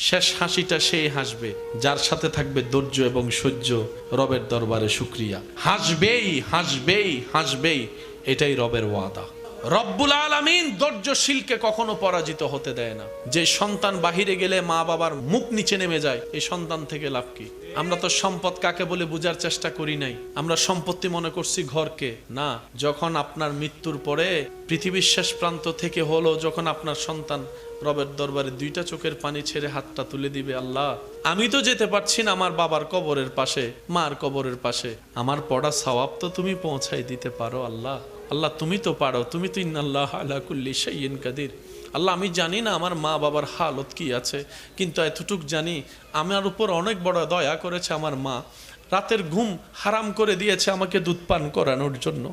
শেষ হাসিটা সেই হাসবে যার সাথে থাকবে ধৈর্য এবং সহ্য, রবের দরবারে শুকরিয়া। হাসবেই হাসবেই হাসবেই, এটাই রবের ওয়াদা। রব্বুল আলামিন ধৈর্যশীলকে কখনো পরাজিত হতে দেয় না। যে সন্তান বাহিরে গেলে মা বাবার মুখ নিচে নেমে যায়, এই সন্তান থেকে লাভ কি? আমরা তো সম্পদ কাকে বলে বোঝার চেষ্টা করি নাই। আমরা সম্পত্তি মনে করছি ঘরকে। না, যখন আপনার মৃত্যুর পরে পৃথিবীর শেষ প্রান্ত থেকে হলো, যখন আপনার সন্তান রবের দরবারে দুইটা চোখের পানি ছেড়ে হাতটা তুলে দিবে, আল্লাহ আমি তো যেতে পারছি না আমার বাবার কবরের পাশে, মার কবরের পাশে, আমার পড়া সওয়াব তো তুমি পৌঁছাই দিতে পারো। আল্লাহ আল্লাহ তুমি তো পারো, তুমি তো ইন্নাল্লাহ আলা কুল্লি শাইইন কাদির। আল্লাহ আমি জানি না আমার মা বাবার হালত কি আছে, কিন্তু এতটুক জানি আমার উপর অনেক বড় দয়া করেছে আমার মা। রাতের ঘুম হারাম করে দিয়েছে আমাকে দুধ পান করানোর জন্য।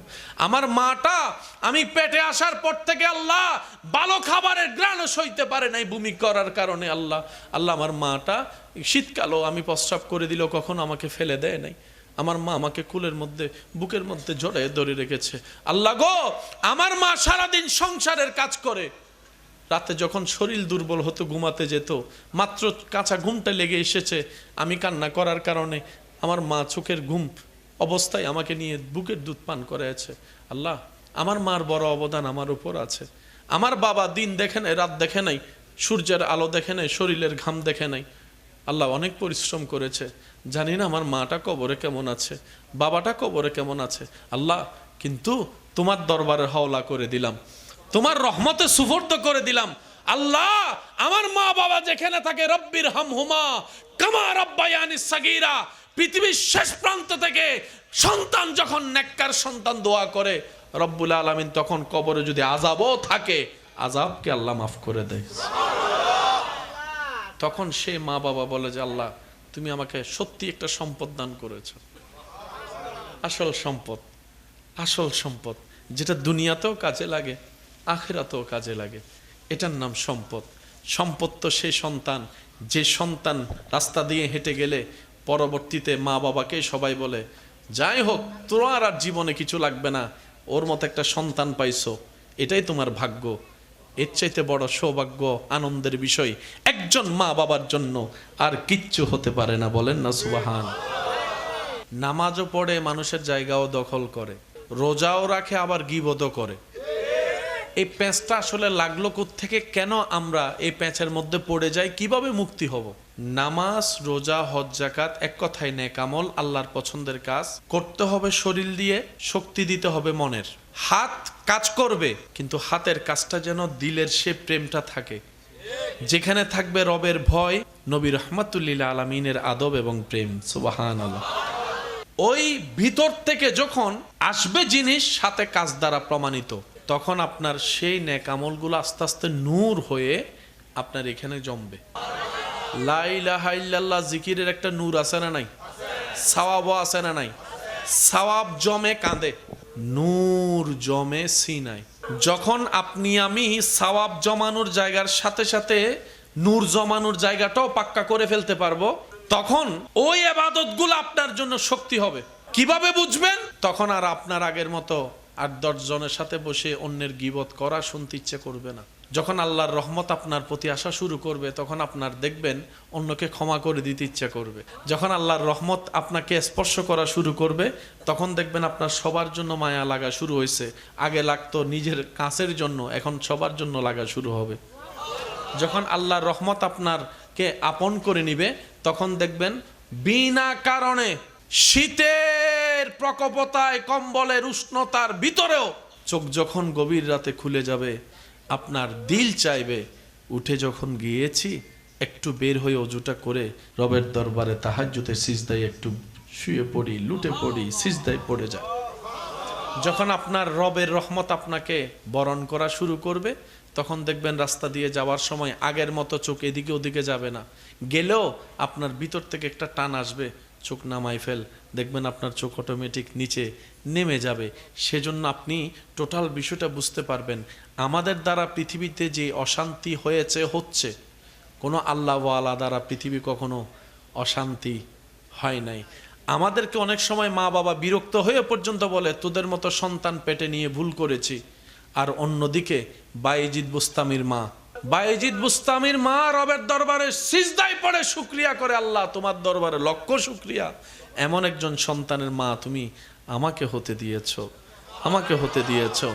আমার মাটা আমি পেটে আসার পর থেকে আল্লাহ ভালো খাবারের ঘ্রাণ সইতে পারে নাই বমি করার কারণে। আল্লাহ আল্লাহ আমার মাটা শীতকালও আমি প্রস্রাব করে দিল কখনো আমাকে ফেলে দেয় নাই। আমার মা আমাকে কুলের মধ্যে বুকের মধ্যে জড়ায় ধরে রেখেছে। আল্লাহ গো, আমার মা সারাদিন সংসারের কাজ করে, রাতে যখন শরীর দুর্বল হতো ঘুমাতে যেত, মাত্র কাঁচা ঘুমটা লেগে এসেছে, আমি কান্না করার কারণে আমার মা চোখের ঘুম অবস্থায় আমাকে নিয়ে বুকের দুধ পান করেছে। আল্লাহ আমার মার বড় অবদান আমার উপর আছে। আমার বাবা দিন দেখে নাই, রাত দেখে নাই, সূর্যের আলো দেখে নাই, শরীরের ঘাম দেখে নাই। আল্লাহ অনেক পরিশ্রম করেছে। জানি না আমার মাটা কবরে কেমন আছে, বাবাটা কবরে কেমন আছে। আল্লাহ কিন্তু তোমার দরবারে হাওলা করে দিলাম, তোমার রহমতে সুফর্দ করে দিলাম। আল্লাহ আমার মা বাবা যেখানে থাকে, রব্বির হামহুমা কামা রাব্বায়ানি সাগীরা। পৃথিবীর শেষ প্রান্ত থেকে সন্তান যখন নেককার সন্তান দোয়া করে, রব্বুল আলামিন তখন কবরে যদি আযাবও থাকে, আযাবকে আল্লাহ মাফ করে দেয়। তখন সে মা বাবা বলে যে আল্লাহ তুমি আমাকে সত্যি একটা সম্পদ দান করেছ, আসল সম্পদ, আসল সম্পদ, যেটা দুনিয়াতেও কাজে লাগে আখিরাতেও কাজে লাগে, এটার নাম সম্পদ। সম্পদ তো সেই সন্তান, যে সন্তান রাস্তা দিয়ে হেঁটে গেলে পরবর্তীতে মা বাবাকে সবাই বলে যাই হোক তোমার আর জীবনে কিছু লাগবে না, ওর মতো একটা সন্তান পাইছো, এটাই তোমার ভাগ্য। এর চাইতে বড় সৌভাগ্য আনন্দের বিষয় একজন মা বাবার জন্য আর কিচ্ছু হতে পারে না। বলেন না সুবহান। নামাজও পড়ে, মানুষের জায়গাও দখল করে, রোজাও রাখে, আবার গীবতও করে। এই প্যাঁচটা আসলে লাগলো কোত্থেকে? কেন আমরা এই প্যাঁচের মধ্যে পড়ে যাই? কিভাবে মুক্তি হব? নামাজ, রোজা, হজ, যাকাত এক কথায় নেক আমল, আল্লাহর পছন্দের কাজ করতে হবে শরীর দিয়ে, শক্তি দিতে হবে মনের। হাত কাজ করবে, কিন্তু হাতের কাজটা যেন দিলের সে প্রেমটা থাকে, যেখানে থাকবে রবের ভয়, নবী রহমাতুল্লিল আলামিনের আদব এবং প্রেম। সুবহানাল্লাহ। ওই ভিতর থেকে যখন আসবে জিনিস সাথে কাজ দ্বারা প্রমাণিত, তখন আপনার সেই নেক আমলগুলো আস্তে আস্তে নূর হয়ে আপনার এখানে জমবে। লা ইলাহা ইল্লাল্লাহ জিকিরের একটা নূর আছে না নাই? সওয়াবও আছে না নাই? সওয়াব জমে কাঁদে, নূর জমে সিনায়। যখন আপনি আমি সওয়াব জমানোর জায়গার সাথে সাথে নূর জমানোর জায়গাটাও পাক্কা করে ফেলতে পারবো, তখন ওই ইবাদতগুলো আপনার জন্য শক্তি হবে। কিভাবে বুঝবেন? তখন আর আপনার আগের মতো ৮-১০ জনের সাথে বসে অন্যের গীবত করা শুনতে ইচ্ছে করবে না। যখন আল্লাহর রহমত আপনার প্রতি আসা শুরু করবে, তখন আপনার দেখবেন অন্যকে ক্ষমা করে দিতে ইচ্ছা করবে। যখন আল্লাহর রহমত আপনাকে স্পর্শ করা শুরু করবে, তখন দেখবেন আপনার সবার জন্য মায়া লাগা শুরু হয়েছে। আগে লাগতো নিজের কাছের জন্য, এখন সবার জন্য লাগা শুরু হবে। যখন আল্লাহর রহমত আপনারকে আপন করে নিবে, তখন দেখবেন বিনা কারণে শীতের প্রকোপতায়, কম্বলের উষ্ণতার ভিতরেও চোখ যখন গভীর রাতে খুলে যাবে, আপনার দিল চাইবে উঠে যখন গিয়েছি একটু বের হয়ে অজুটা করে রবের দরবারে তাহাজ্জুদে সিজদায় একটু শুয়ে পড়ি, লুটে পড়ি, সিজদায় পড়ে যায়। যখন আপনার রবের রহমত আপনাকে বরণ করা শুরু করবে, তখন দেখবেন রাস্তা দিয়ে যাওয়ার সময় আগের মতো চোখ এদিকে ওদিকে যাবে না। গেলেও আপনার ভিতর থেকে একটা টান আসবে, চোখ নামাই ফেল, দেখবেন আপনার চোখ অটোমেটিক নিচে নেমে যাবে। সেজন্য আপনি টোটাল বিষয়টা বুঝতে পারবেন। আমাদের দ্বারা পৃথিবীতে যে অশান্তি হয়েছে, হচ্ছে, কোনো আল্লাহওয়ালা দ্বারা পৃথিবী কখনো অশান্তি হয় নাই। আমাদেরকে অনেক সময় মা বাবা বিরক্ত হয়ে পর্যন্ত বলে তোদের মতো সন্তান পেটে নিয়ে ভুল করেছি। আর অন্যদিকে বায়েজিদ বুস্তামির মা বায়েজিদ বুস্তামির মা রবের দরবারে সিজদায় পড়ে শুকরিয়া করে, আল্লাহ তোমার দরবারে লক্ষ শুকরিয়া, এমন একজন সন্তানের মা তুমি আমাকে হতে দিয়েছো, আমাকে হতে দিয়েছো।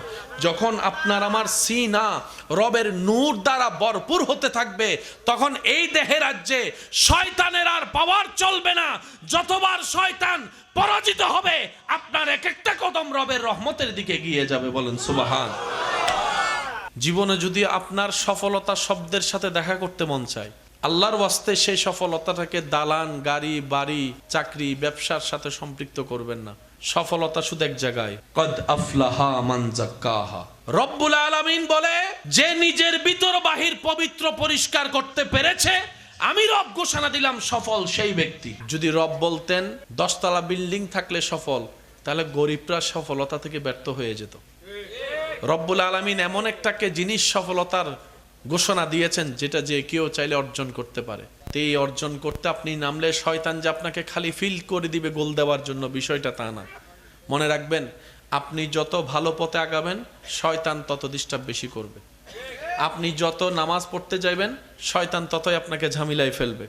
যখন আপনার আমার সিনা রবের নূর দ্বারা ভরপুর হতে থাকবে, তখন এই দেহে রাজ্যে শয়তানের আর পাওয়ার চলবে না। যতবার শয়তান পরাজিত হবে, আপনার এক একটা কদম রবের রহমতের দিকে গিয়ে যাবে। বলেন সুবহান। জীবনে যদি আপনার সফলতা শব্দের সাথে দেখা করতে মন চায়, আল্লাহর ওয়াস্তে সেই সফলতাটাকে দালান, গাড়ি, বাড়ি, চাকরি, ব্যবসার সাথে সম্পৃক্ত করবেন না। সফলতা শুধু এক জায়গায়, কদ আফলাহা মান যাক্কাহা। রব্বুল আলামিন বলে, যে নিজের ভিতর বাহির পবিত্র পরিষ্কার করতে পেরেছে, আমি রব ঘোষণা দিলাম সফল সেই ব্যক্তি। যদি রব বলতেন 10 তলা বিল্ডিং থাকলে সফল, তাহলে গরিবরা সফলতা থেকে ব্যর্থ হয়ে যেত। রব্বুল আলামিন এমন একটাকে জিনিস সফলতার ঘোষণা দিয়েছেন, যেটা যে কেউ চাইলে অর্জন করতে পারে। এই অর্জন করতে আপনি নামলে শয়তান যে আপনাকে খালি ফিল করে দিবে গোল দেওয়ার জন্য, বিষয়টা তা না। মনে রাখবেন, আপনি যত ভালো পথে আগাবেন, শয়তান তত ডিস্টার্ব বেশি করবে। আপনি যত নামাজ পড়তে যাইবেন, শয়তান ততই আপনাকে ঝামেলায় ফেলবে।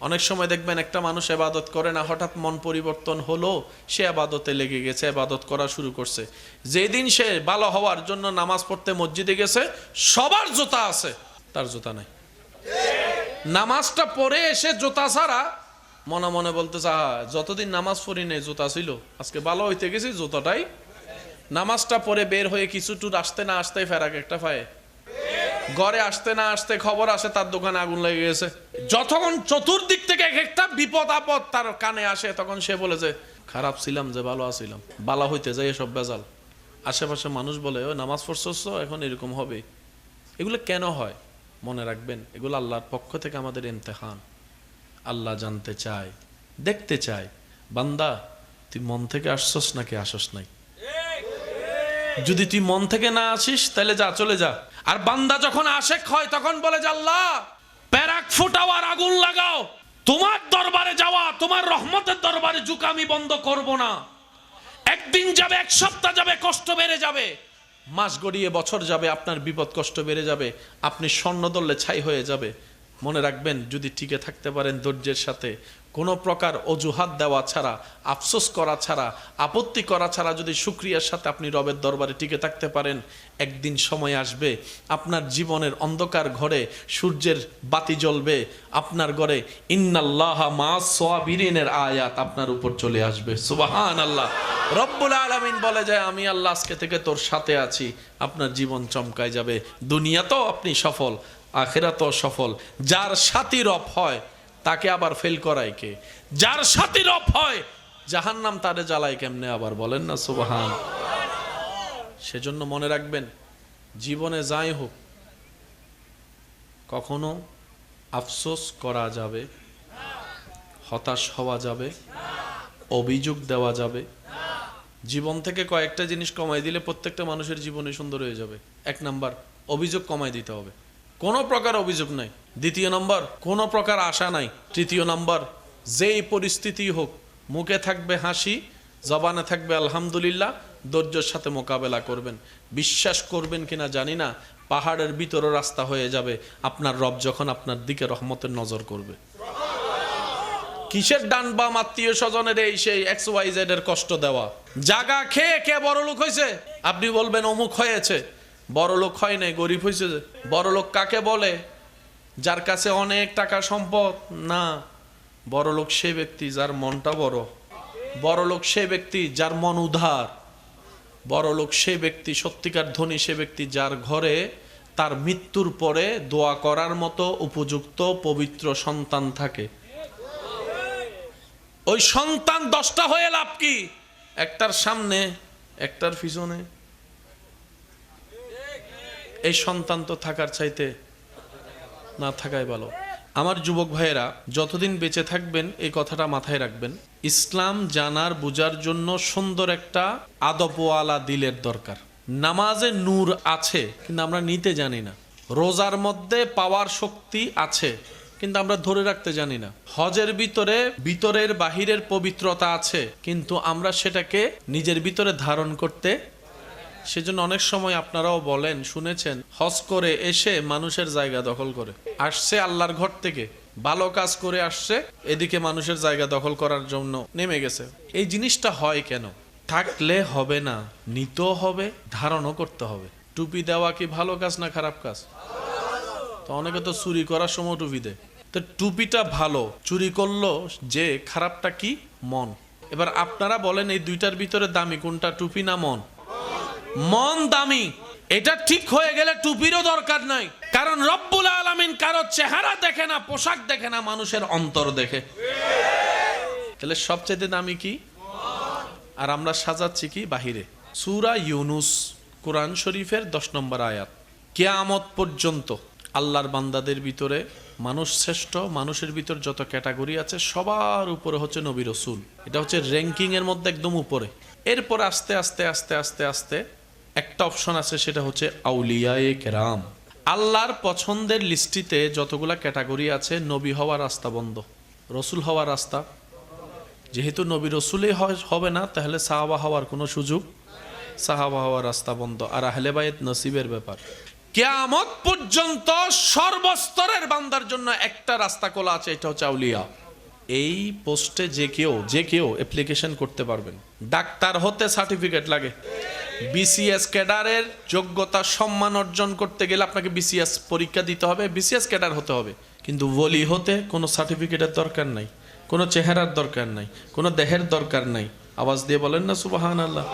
অনেক সময় দেখবেন একটা মানুষ ইবাদত করে না, হঠাৎ মন পরিবর্তন হলো, সে ইবাদতে লেগে গেছে, ইবাদত করা শুরু করছে। যেদিন সে ভালো হওয়ার জন্য নামাজ পড়তে মসজিদে গেছে, সবার জুতা আছে, তার জুতা নাই। নামাজটা পড়ে এসে জুতা ছাড়া মনে মনে বলতেছে, যতদিন নামাজ পড়ি নেই জুতা ছিল, আজকে ভালো হইতে গেছি জুতাটাই। নামাজটা পড়ে বের হয়ে কিছু টুর আসতে না আসতে ফেরাক একটা পায়ে, ঘরে আসতে না আসতে খবর আসে তার দোকানে আগুন লেগে গেছে। যতক্ষণ চতুর্দিক থেকে এক একটা বিপদ আপদ তার কানে আসে, তখন সে বলে যে খারাপ ছিলাম যে ভালো আছিলাম, বালা হইতে যায় এসব বেজাল। আশেপাশে মানুষ বলে, ও নামাজ পড়ছস, এখন এরকম হবে। এগুলো কেন হয়? মনে রাখবেন, এগুলো আল্লাহর পক্ষ থেকে আমাদের ইমতিহান। আল্লাহ জানতে চায়, দেখতে চায়, বান্দা তুই মন থেকে আসছস নাকি আসস নাই। যদি তুই মন থেকে না আসিস, তাহলে যা, চলে যা। আর বান্দা যখন আশেক হয়, তখন বলে যে আল্লাহ প্যারাক ফুটাও আর আগুন লাগাও, তোমার দরবারে যাওয়া, তোমার রহমতের দরবারে ঝুঁকা আমি বন্ধ করব না। একদিন যাবে, এক সপ্তাহ যাবে, কষ্ট বেড়ে যাবে, মাস গড়িয়ে বছর যাবে, আপনার বিপদ কষ্ট বেড়ে যাবে, আপনি স্বর্ণ দললে ছাই হয়ে যাবে। মনে রাখবেন, যদি টিকে থাকতে পারেন ধৈর্যের সাথে, কোনো প্রকার অজুহাত দেওয়া ছাড়া, আফসোস করা ছাড়া, আপত্তি করা ছাড়া যদি শুকরিয়ার সাথে আপনি রবের দরবারে টিকে থাকতে পারেন, একদিন সময় আসবে আপনার জীবনের অন্ধকার ঘরে সূর্যের বাতি জ্বলবে, আপনার ঘরে ইন্নাল্লাহা মা'আস সাবিরিনের আয়াত আপনার উপর চলে আসবে। সুবহানাল্লাহ। রব্বুল আলামিন বলে যায়, আমি আল্লাহ আজকে থেকে তোর সাথে আছি। আপনার জীবন চমকায় যাবে, দুনিয়াতেও আপনি সফল, আখিরাতেও সফল। যার সাথী রব হয়, তাকে আবার ফেল করায় কে? যার সাথী রব হয়, জাহান্নাম তারে জ্বালায় কেমনে আবার? বলেন না সুবহান। সেজন্য মনে রাখবেন, জীবনে যাই হোক, কখনো আফসোস করা যাবে, হতাশ হওয়া যাবে, অভিযোগ দেওয়া যাবে। জীবন থেকে কয়েকটা জিনিস কমাই দিলে প্রত্যেকটা মানুষের জীবনে সুন্দর হয়ে যাবে। 1 নাম্বার, অভিযোগ কমাই দিতে হবে, কোনো প্রকার অভিযোগ নাই। 2 নম্বর, কোনো প্রকার আশা নাই। 3 নম্বর, যেই পরিস্থিতি হোক মুখে থাকবে হাসি, জবানে থাকবে আলহামদুলিল্লাহ, ধৈর্যের সাথে মোকাবেলা করবেন। বিশ্বাস করবেন কিনা জানি না, পাহাড়ের ভিতরও রাস্তা হয়ে যাবে আপনার রব যখন আপনার দিকে রহমতের নজর করবে। কিসের ডান বাম আত্মীয় স্বজনের এই সেই XYZ এর কষ্ট দেওয়া, জাগা খেয়ে কে বড় লোক হয়েছে আপনি বলবেন অমুক হয়েছে, বড় লোক হয় নাই, গরিব হয়েছে। বড় লোক কাকে বলে? যার কাছে অনেক টাকা সম্পদ না, বড় লোক সে ব্যক্তি যার মনটা বড়। বড় লোক সে ব্যক্তি যার মন উদার। বড় লোক সে ব্যক্তি, সত্যিকার ধনী সে ব্যক্তি, যার ঘরে তার মৃত্যুর পরে দোয়া করার মতো উপযুক্ত পবিত্র সন্তান থাকে। ওই সন্তান 10টা হয়ে লাভ কি? একটার সামনে, একটার পিছনে। এই সন্তান তো থাকার চাইতে না থাকাই ভালো। আমার যুবক ভাইয়েরা, যতদিন বেঁচে থাকবেন এই কথাটা মাথায় রাখবেন, ইসলাম জানার বুঝার জন্য সুন্দর একটা আদবওয়ালা দিলের দরকার। নামাজে নূর আছে, কিন্তু আমরা নিতে জানি না। রোজার মধ্যে পাওয়ার শক্তি আছে, কিন্তু আমরা ধরে রাখতে জানি না। হজের ভিতরে ভিতরের বাহিরের পবিত্রতা আছে, কিন্তু আমরা সেটাকে নিজের ভিতরে ধারণ করতে সেজন্য অনেক সময় আপনারাও বলেন, শুনেছেন, হজ করে এসে মানুষের জায়গা দখল করে আসছে, আল্লাহর ঘর থেকে ভালো কাজ করে আসছে, এদিকে মানুষের জায়গা দখল করার জন্য নেমে গেছে। এই জিনিসটা হয় কেন? থাকলে হবে না, নিতেও হবে, ধারণও করতে হবে। টুপি দেওয়া কি ভালো কাজ না খারাপ কাজ? তো অনেকে তো চুরি করার সময় টুপি দেয়। তো টুপিটা ভালো, চুরি করলো যে, খারাপটা কি? মন। এবার আপনারা বলেন এই দুইটার ভিতরে দামি কোনটা, টুপি না মন? মন দামি। এটা ঠিক হয়ে গেলে টুপিরও দরকার নাই, কারণ রব্বুল আলামিন কারো চেহারা দেখে না, পোশাক দেখে না, মানুষের অন্তর দেখে। তাহলে সবচেয়ে দামি কি? আর আমরা সাজাচ্ছি কি বাহিরে। সূরা ইউনুস কোরআন শরীফের 10 নম্বর আয়াত। কিয়ামত পর্যন্ত আল্লাহর বান্দাদের ভিতরে মানুষ শ্রেষ্ঠ, মানুষের ভিতর যত ক্যাটাগরি আছে সবার উপরে হচ্ছে নবী রাসূল। এটা হচ্ছে র্যাঙ্কিং এর মধ্যে একদম উপরে। এরপর আস্তে আস্তে আস্তে আস্তে আস্তে একটা অপশন আছে, সেটা হচ্ছে আউলিয়ায়ে কেরাম। আল্লাহর পছন্দের লিস্টিতে যতগুলা ক্যাটাগরি আছে, নবী হওয়ার রাস্তা বন্ধ, রসুল হওয়ার রাস্তা। যেহেতু নবী রসুলই হবে না, তাহলে সাহাবা হওয়ার কোনো সুযোগ, সাহাবা হওয়ার রাস্তা বন্ধ। আর আহলে বাইত নসিবের ব্যাপার। কিয়ামত পর্যন্ত সর্বস্তরের বান্দার জন্য একটা রাস্তা খোলা আছে, এটা হচ্ছে আউলিয়া। এই পোস্টে যে কেউ অ্যাপ্লিকেশন করতে পারবেন। ডাক্তার হতে সার্টিফিকেট লাগে, বিসিএস ক্যাডারের যোগ্যতা সম্মান অর্জন করতে গেলে আপনাকে বিসিএস পরীক্ষা দিতে হবে, বিসিএস ক্যাডার হতে হবে। কিন্তু ওলি হতে কোনো সার্টিফিকেটের দরকার নাই, কোনো চেহারার দরকার নাই, কোনো দেহের দরকার নাই। আওয়াজ দিয়ে বলেন না সুবহানাল্লাহ।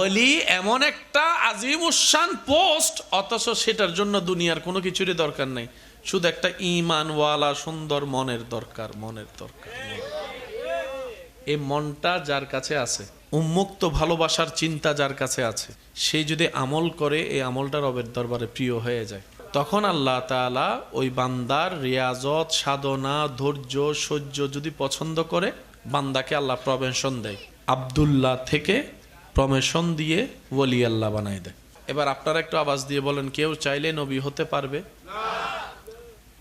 ওলি এমন একটা আজিমুশান পোস্ট, অথচ সেটার জন্য দুনিয়ার কোনো কিছুরই দরকার নাই, শুধু একটা ঈমানওয়ালা সুন্দর মনের দরকার। এই মনটা যার কাছে আছে, উন্মুক্ত ভালোবাসার চিন্তা যার কাছে আছে, সে যদি আমল করে, এই আমলটা রবের দরবারে প্রিয় হয়ে যায়। তখন আল্লাহ তাআলা ওই বান্দার রিয়াজত, সাধনা, ধৈর্য, সহ্য যদি পছন্দ করে, বান্দাকে আল্লাহ প্রবেশন দেয়। আব্দুল্লাহ থেকে প্রমেশন দিয়ে ওলি আল্লাহ বানাই দেয়। এবার আপনারা একটু আওয়াজ দিয়ে বলেন, কেউ চাইলে নবী হতে পারবে?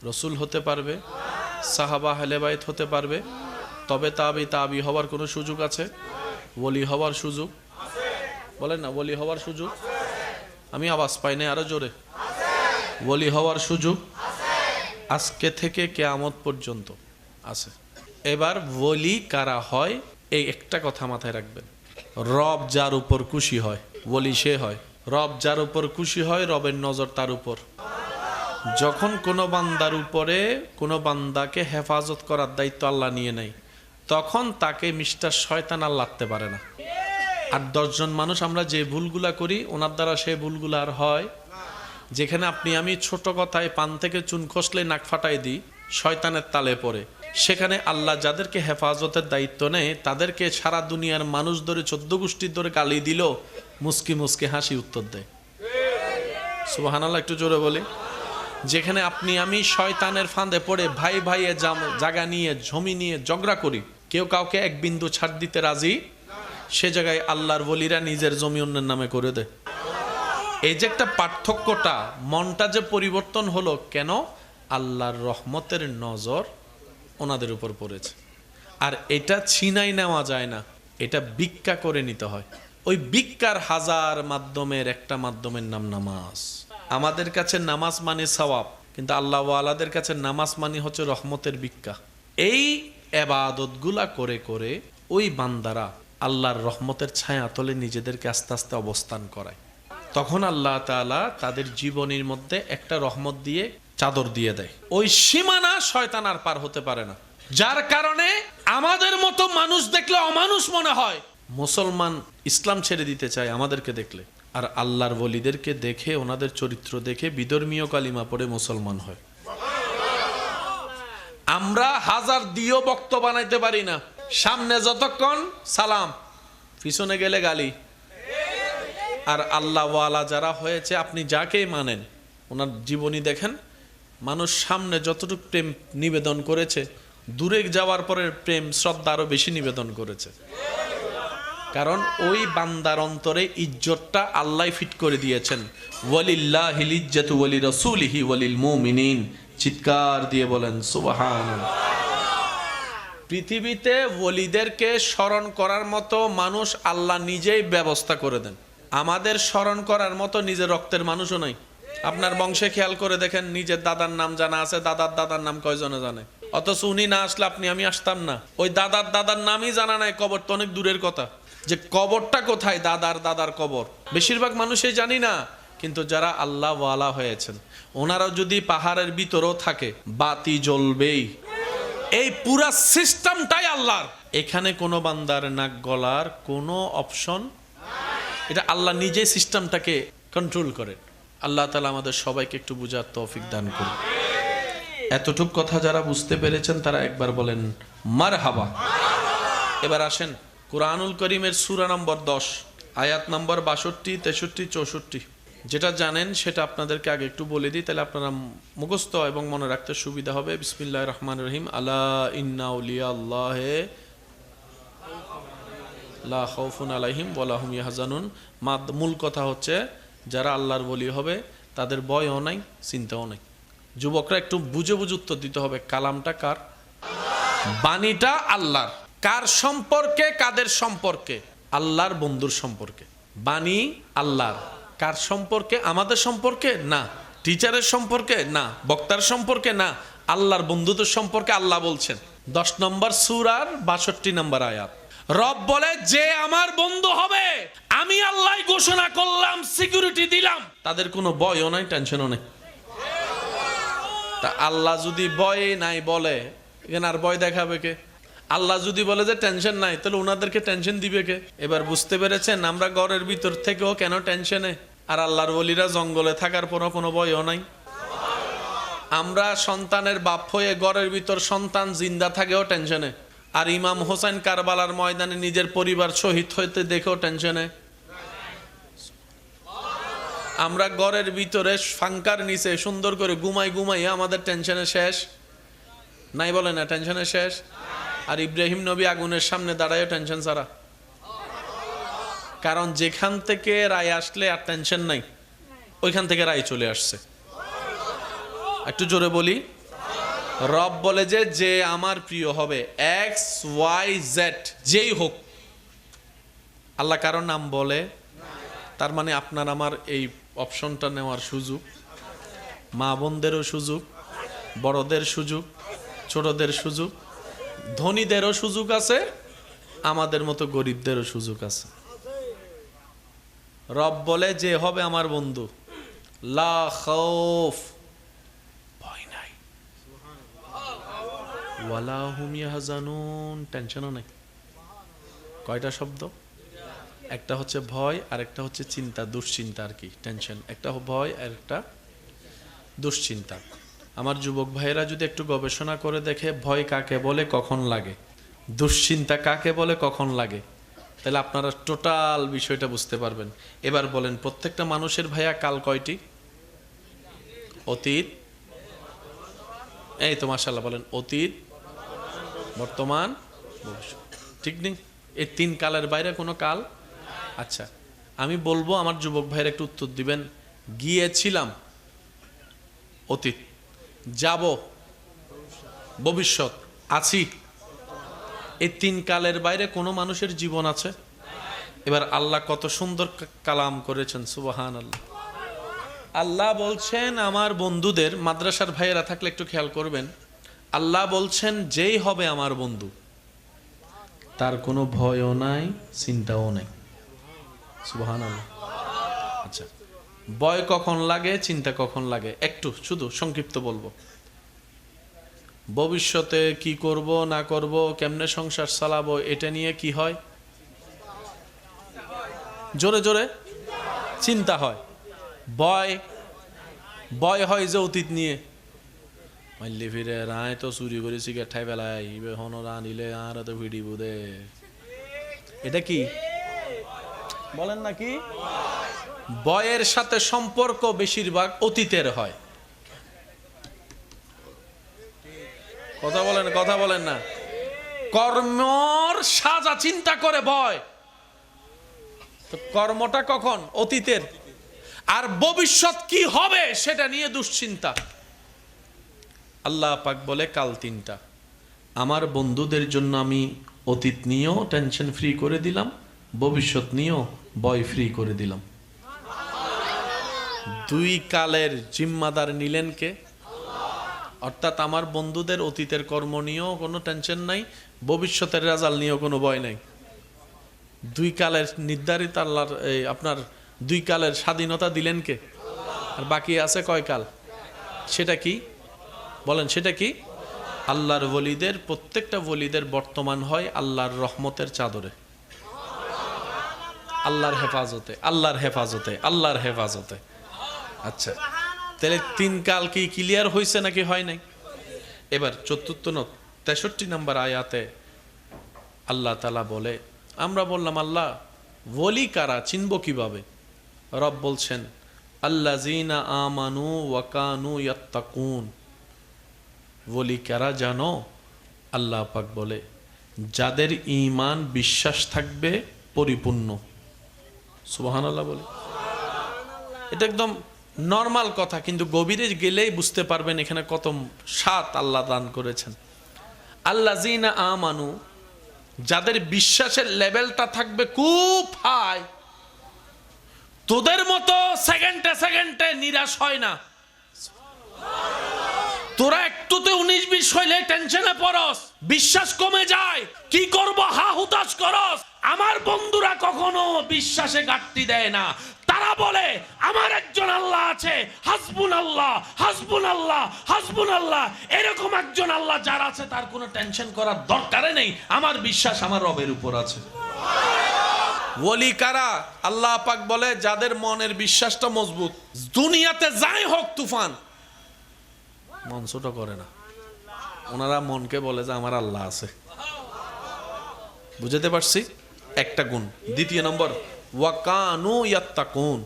রসুল হতে পারবে? সাহাবা আহলে বাইত হতে পারবে? তবে তাবি হওয়ার কোনো সুযোগ আছে? ওলি হওয়ার সুযোগ? বলেন না, ওলি হওয়ার সুযোগ? আমি আওয়াজ পাই না, আরো জোরে। ওলি হওয়ার সুযোগ আজকে থেকে কিয়ামত পর্যন্ত আছে। এবার ওলি কারা হয়, এই একটা কথা মাথায় রাখবেন। রব যার উপর খুশি হয়, ওলি সে হয়। রব যার উপর খুশি হয়, রবের নজর তার উপর। যখন কোনো বান্দার উপরে কোনো বান্দাকে হেফাজত করার দায়িত্ব আল্লাহ নিয়ে নেয়, তখন তাকে মিস্টার শয়তান আর লাগতে পারে না। আর 10 জন মানুষ আমরা যে ভুলগুলা করি, ওনার দ্বারা সেই ভুলগুলা আর হয়। যেখানে আপনি আমি ছোট কথায় পান থেকে চুন খসলে নাক ফাটাই দিই, শয়তানের তালে পড়ে, সেখানে আল্লাহ যাদেরকে হেফাজতের দায়িত্ব নেয়, তাদেরকে সারা দুনিয়ার মানুষ ধরে 14 গোষ্ঠীর ধরে গালি দিল, মুস্কি মুস্কি হাসি উত্তর দেয়। সুবহানাল্লাহ, একটু জোরে বলি। যেখানে আপনি আমি শয়তানের ফাঁদে পড়ে ভাই ভাইয়ে জায়গা নিয়ে, জমি নিয়ে ঝগড়া করি, কেউ কাউকে এক বিন্দু ছাড় দিতে রাজি, সে জায়গায় আল্লাহর ওলিরা নিজের জমি অন্যের নামে করে দেয়। এই যে একটা পার্থক্যটা, মনটা যে পরিবর্তন হলো কেন? আল্লাহর রহমতের নজর ওনাদের উপর পড়েছে। আর এটা ছিনাই নেওয়া যায় না, এটা ভিক্ষা করে নিতে হয়। ওই ভিক্ষার হাজার মাধ্যমের একটা মাধ্যমের নাম নামাজ। আমাদের কাছে নামাজ মানে সওয়াব, কিন্তু আল্লাহ ওয়ালাদের কাছে নামাজ মানে হচ্ছে রহমতের ভিক্ষা। এই ইবাদতগুলা করে করে ওই বান্দারা আল্লাহর রহমতের ছায়া তলে নিজেদেরকে আস্তে আস্তে অবস্থান করায়। তখন আল্লাহ তাআলা তাদের জীবনের মধ্যে একটা রহমত দিয়ে চাদর দিয়ে দেয়। ওই সীমানা শয়তান আর পার হতে পারে না। যার কারণে আমাদের মতো মানুষ দেখলে অমানুষ মনে হয়, মুসলমান ইসলাম ছেড়ে দিতে চায় আমাদেরকে দেখলে। আর আল্লাহর ওলিদেরকে দেখে, ওনাদের চরিত্র দেখে বিধর্মীয় কালিমা পড়ে মুসলমান হয়। আমরা হাজার দিয়েও বক্ত বানাইতে পারি না। সামনে যতক্ষণ সালাম, পিছনে গেলে গালি। আর আল্লাহ ওয়ালা যারা হয়েছে, আপনি যাকেই মানেন, ওনার জীবনী দেখেন, মানুষ সামনে যতটুকু প্রেম নিবেদন করেছে, দূরে যাওয়ার পরে প্রেম শ্রদ্ধা আরো বেশি নিবেদন করেছে। কারণ ওই বান্দার অন্তরে ইজ্জতটা আল্লাহ ফিট করে দিয়েছেন। ওয়ালিল্লাহিল ইজ্জাতু ওয়ালি রাসূলিহি ওয়ালিল মুমিনিন। চিৎকার দিয়ে বলেন সুবহানাল্লাহ। পৃথিবীতে ওলিদেরকে স্মরণ করার মতো মানুষ আল্লাহ নিজেই ব্যবস্থা করে দেন। আমাদের স্মরণ করার মতো নিজের রক্তের মানুষও নাই। আপনার বংশে খেয়াল করে দেখেন, নিজের দাদার নাম জানা আছে, দাদার দাদার নাম কয়জনে জানে? অথচ উনি না আসলে আপনি আমি আসতাম না। ওই দাদার দাদার নামই জানা নাই, কবর তো অনেক দূরের কথা, যে কবরটা কোথায়, দাদার দাদার কবর বেশিরভাগ মানুষই জানি না। কিন্তু যারা আল্লাহ ওয়ালা হয়েছেন, ওনারাও যদি পাহাড়ের ভিতরেও থাকে, বাতি জ্বলবেই। এই পুরা সিস্টেমটাই আল্লাহর। এখানে কোনো বান্দার নাক গলার কোনো অপশন, এটা আল্লাহ নিজে সিস্টেমটাকে কন্ট্রোল করেন। আল্লাহ তাআলা আমাদের সবাইকে একটু বুঝার তৌফিক দান করুন। এতটুক কথা যারা বুঝতে পেরেছেন তারা একবার বলেন মারহাবা। এবার আসেন কুরআনুল কারীমের সূরা নম্বর 10 আয়াত নম্বর 62, 63, 64। যেটা জানেন সেটা আপনাদেরকে আগে একটু বলে দিই, তাহলে আপনারা মুখস্থ এবং মনে রাখতে সুবিধা হবে। বিসমিল্লাহির রহমানির রহিম। আলা ইন্না আউলিয়া আল্লাহে লা খাউফুন আলাইহিম ওয়া লা হুম ইয়াহজানুন। মূল কথা হচ্ছে যারা আল্লাহর ওলি হবে তাদের ভয়ও নাই, চিন্তাও নাই। যুবকরা একটু বুঝে বুঝে উত্তর দিতে হবে। কালামটা কার? বাণীটা আল্লাহর। কার সম্পর্কে? কাদের সম্পর্কে? আল্লাহর বন্ধুর সম্পর্কে। বাণী আল্লাহর। কার সম্পর্কে? আমাদের সম্পর্কে না, টিচারের সম্পর্কে না, বক্তার সম্পর্কে না, আল্লাহর বন্ধুদের সম্পর্কে আল্লাহ বলছেন। 10 নম্বর সূরার 62 নম্বর আয়াত। রব বলে, যে আমার বন্ধু হবে আমি আল্লাহ ঘোষণা করলাম, সিকিউরিটি দিলাম, তাদের কোনো ভয়ও নাই, টেনশনও নেই। তা আল্লাহ যদি ভয় নাই বলে, এখানে আর ভয় দেখাবে কে? আল্লাহ যদি বলে যে টেনশন নাই, তাহলে ওনাদেরকে টেনশন দিবে কে? এবার বুঝতে পেরেছেন আমরা ঘরের ভিতর থেকেও কেন টেনশনে, আর আল্লাহর ওলিরা জঙ্গলে থাকার পরও কোনো ভয়ও নাই। আমরা সন্তানের বাপ হয়ে ঘরের ভিতর সন্তান জিন্দা থাকেও টেনশনে, আর ইমাম হোসেন কারবালার ময়দানে নিজের পরিবার শহীদ হইতে দেখেও টেনশনে। আমরা ঘরের ভিতরে ফাঙ্কার নিচে সুন্দর করে ঘুমাই আমাদের টেনশনে শেষ নাই, বলে না? টেনশনে শেষ। আর ইব্রাহিম নবী আগুনের সামনে দাঁড়ায় টেনশন ছাড়া, কারণ যেখান থেকে রায় আসলে আর টেনশন নাই, ওইখান থেকে রায় চলে আসছে। একটু জোরে বলি, রব বলে যে যে আমার প্রিয় হবে, XYZ যেই হোক, আল্লাহ কারোর নাম বলে? তার মানে আপনার আমার এই অপশনটা নেওয়ার সুযোগ, মা বোনদেরও সুযোগ, বড়দের সুযোগ, ছোটদের সুযোগ, ধনীদেরও সুযোগ আছে, আমাদের মতো গরিবদেরও সুযোগ আছে। রব বলে যে হবে আমার বন্ধু, লা খাউফ, ভয় নাই, ওয়ালা হুম ইয়াহজানুন, টেনশনও নাই। কয়টা শব্দ? একটা হচ্ছে ভয়, আর একটা হচ্ছে চিন্তা, দুশ্চিন্তা আর কি, টেনশন। একটা ভয় আর একটা দুশ্চিন্তা। আমার যুবক ভাইয়েরা যদি একটু গবেষণা করে দেখে ভয় কাকে বলে, কখন লাগে, দুশ্চিন্তা কাকে বলে, কখন লাগে, তাহলে আপনারা টোটাল বিষয়টা বুঝতে পারবেন। এবার বলেন, প্রত্যেকটা মানুষের ভাইয়া কাল কয়টি? অতীত, এই তো মাশাআল্লাহ বলেন, অতীত, বর্তমান, ভবিষ্যৎ। ঠিক নেই? এই 3 কালের বাইরে কোনো কাল? আচ্ছা, আমি বলবো, আমার যুবক ভাইয়ের একটু উত্তর দিবেন। গিয়েছিলাম, অতীত, যাব, ভবিষ্যৎ, আছি, এই 3 কালের বাইরে কোনো মানুষের জীবন আছে? এবার আল্লাহ কত সুন্দর কালাম করেছেন, সুবহানাল্লাহ। আল্লাহ বলছেন আমার বন্ধুদের, মাদ্রাসার ভাইয়েরা থাকলে একটু খেয়াল করবেন, আল্লাহ বলছেন যেই হবে আমার বন্ধু তার কোনো ভয়ও নাই, চিন্তাও নাই, সুবহানাল্লাহ। আচ্ছা, ভয় কখন লাগে, চিন্তা কখন লাগে? একটু শুধু সংক্ষিপ্ত বলবো। ভবিষ্যতে কি করব না করব, কেমনে সংসার চালাবো, এটা নিয়ে কি হয়? জোরে জোরে চিন্তা হয়। ভয় হয় যে অতীত নিয়ে, মাইলে ফিরে রায় তো চুরি করে সিগারেট ঠাই বেলায় হন রানিলে আর তো ভিডিও দে, এটা কি বলেন নাকি? ভয়ের সাথে সম্পর্ক বেশিরভাগ অতীতের হয়। কথা বলেন না। কর্মর সাজা চিন্তা করে ভয়, তো কর্মটা কখন? অতীতের। আর ভবিষ্যৎ কি হবে সেটা নিয়ে দুশ্চিন্তা। আল্লাহ পাক বলে কাল 3টা। আমার বন্ধুদের জন্য আমি অতীত নিয়েও টেনশন ফ্রি করে দিলাম, ভবিষ্যৎ নিয়েও ভয় ফ্রি করে দিলাম। দুই কালের জিম্মাদার নিলেন কে? অর্থাৎ আমার বন্ধুদের অতীতের কর্ম নিয়েও কোনো টেনশন নাই, ভবিষ্যতের রেজাল্ট নিয়েও কোনো ভয় নাই। দুই কালের নির্ধারিত আল্লাহর আপনার দুই কালের স্বাধীনতা দিলেন কে? আর বাকি আছে কয় কাল? সেটা কি বলেন, সেটা কি? আল্লাহর ওলিদের, প্রত্যেকটা ওলিদের বর্তমান হয় আল্লাহর রহমতের চাদরে, আল্লাহর হেফাজতে, আল্লাহর হেফাজতে, আল্লাহর হেফাজতে। আচ্ছা, তাহলে তিন কাল কি ক্লিয়ার হয়েছে নাকি হয় নাই? এবার 63 নম্বর আয়াতে আল্লাহ তাআলা বলে, আমরা বললাম আল্লাহ ওলি কারা, চিনব কিভাবে? রব বলছেন আল্লাযীনা আমানু ওয়া কানু ইয়াত্তাকুন। ওলি কারা জানো? আল্লাহ পাক বলে যাদের ঈমান বিশ্বাস থাকবে পরিপূর্ণ। সুবহানাল্লাহ বলে। এটা একদম নরমাল কথা, কিন্তু গভীরে গেলেই বুঝতে পারবেন এখানে কত স্বাদ আল্লাহ দান করেছেন। আল্লাযীনা আমানু, যাদের বিশ্বাসের লেভেলটা থাকবে খুব হাই, তোদের মতো সেকেন্ডে সেকেন্ডে নিরাশ হয় না। তোরা একটুতে 19-20 হইলে টেনশনে পড়স, বিশ্বাস কমে যায়, কি করব হা হুতাশ করস। আমার বন্ধুরা কখনো বিশ্বাসে ঘাটতি দেয় না। তারা বলে আমার একজন আল্লাহ আছে, হাসবুনাল্লাহ হাসবুনাল্লাহ হাসবুনাল্লাহ। এরকম একজন আল্লাহ যার আছে তার কোনো টেনশন করার দরকারই নেই, আমার বিশ্বাস আমার রবের উপর আছে। ওলি কারা? আল্লাহ পাক বলে যাদের মনের বিশ্বাসটা মজবুত, দুনিয়াতে যাই হোক তুফান, মন ছোট করে না। ওনারা মনকে বলে যে আমার আল্লাহ আছে। বুঝতে পারছি? একটা গুণ। দ্বিতীয় নম্বর, ওয়া কানু ইয়াত্তাকুন।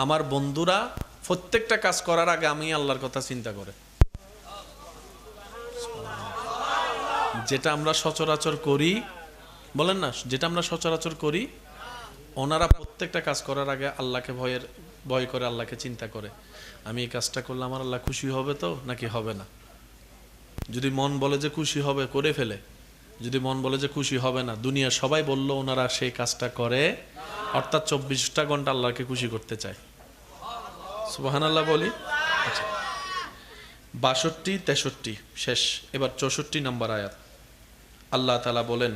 আমার বন্ধুরা প্রত্যেকটা কাজ করার আগে আমি আল্লাহর কথা চিন্তা করে। যেটা আমরা সচরাচর করি, বলেন না, যেটা আমরা সচরাচর করি, ওনারা প্রত্যেকটা কাজ করার আগে আল্লাহকে ভয় করে, আল্লাহকে চিন্তা করে। আমি এই কাজটা করলে আমার আল্লাহ খুশি হবে তো নাকি হবে না? যদি মন বলে যে খুশি হবে, করে ফেলে। যদি মন বলে যে খুশি হবে না, দুনিয়া সবাই বলল, ওনারা সেই কাজটা করে। অর্থাৎ 24টা ঘন্টা আল্লাহকে খুশি করতে চায়। সুবহানাল্লাহ বলি। আচ্ছা, 62, 63 শেষ। এবার 64 নম্বর আয়াত। আল্লাহ তাআলা বলেন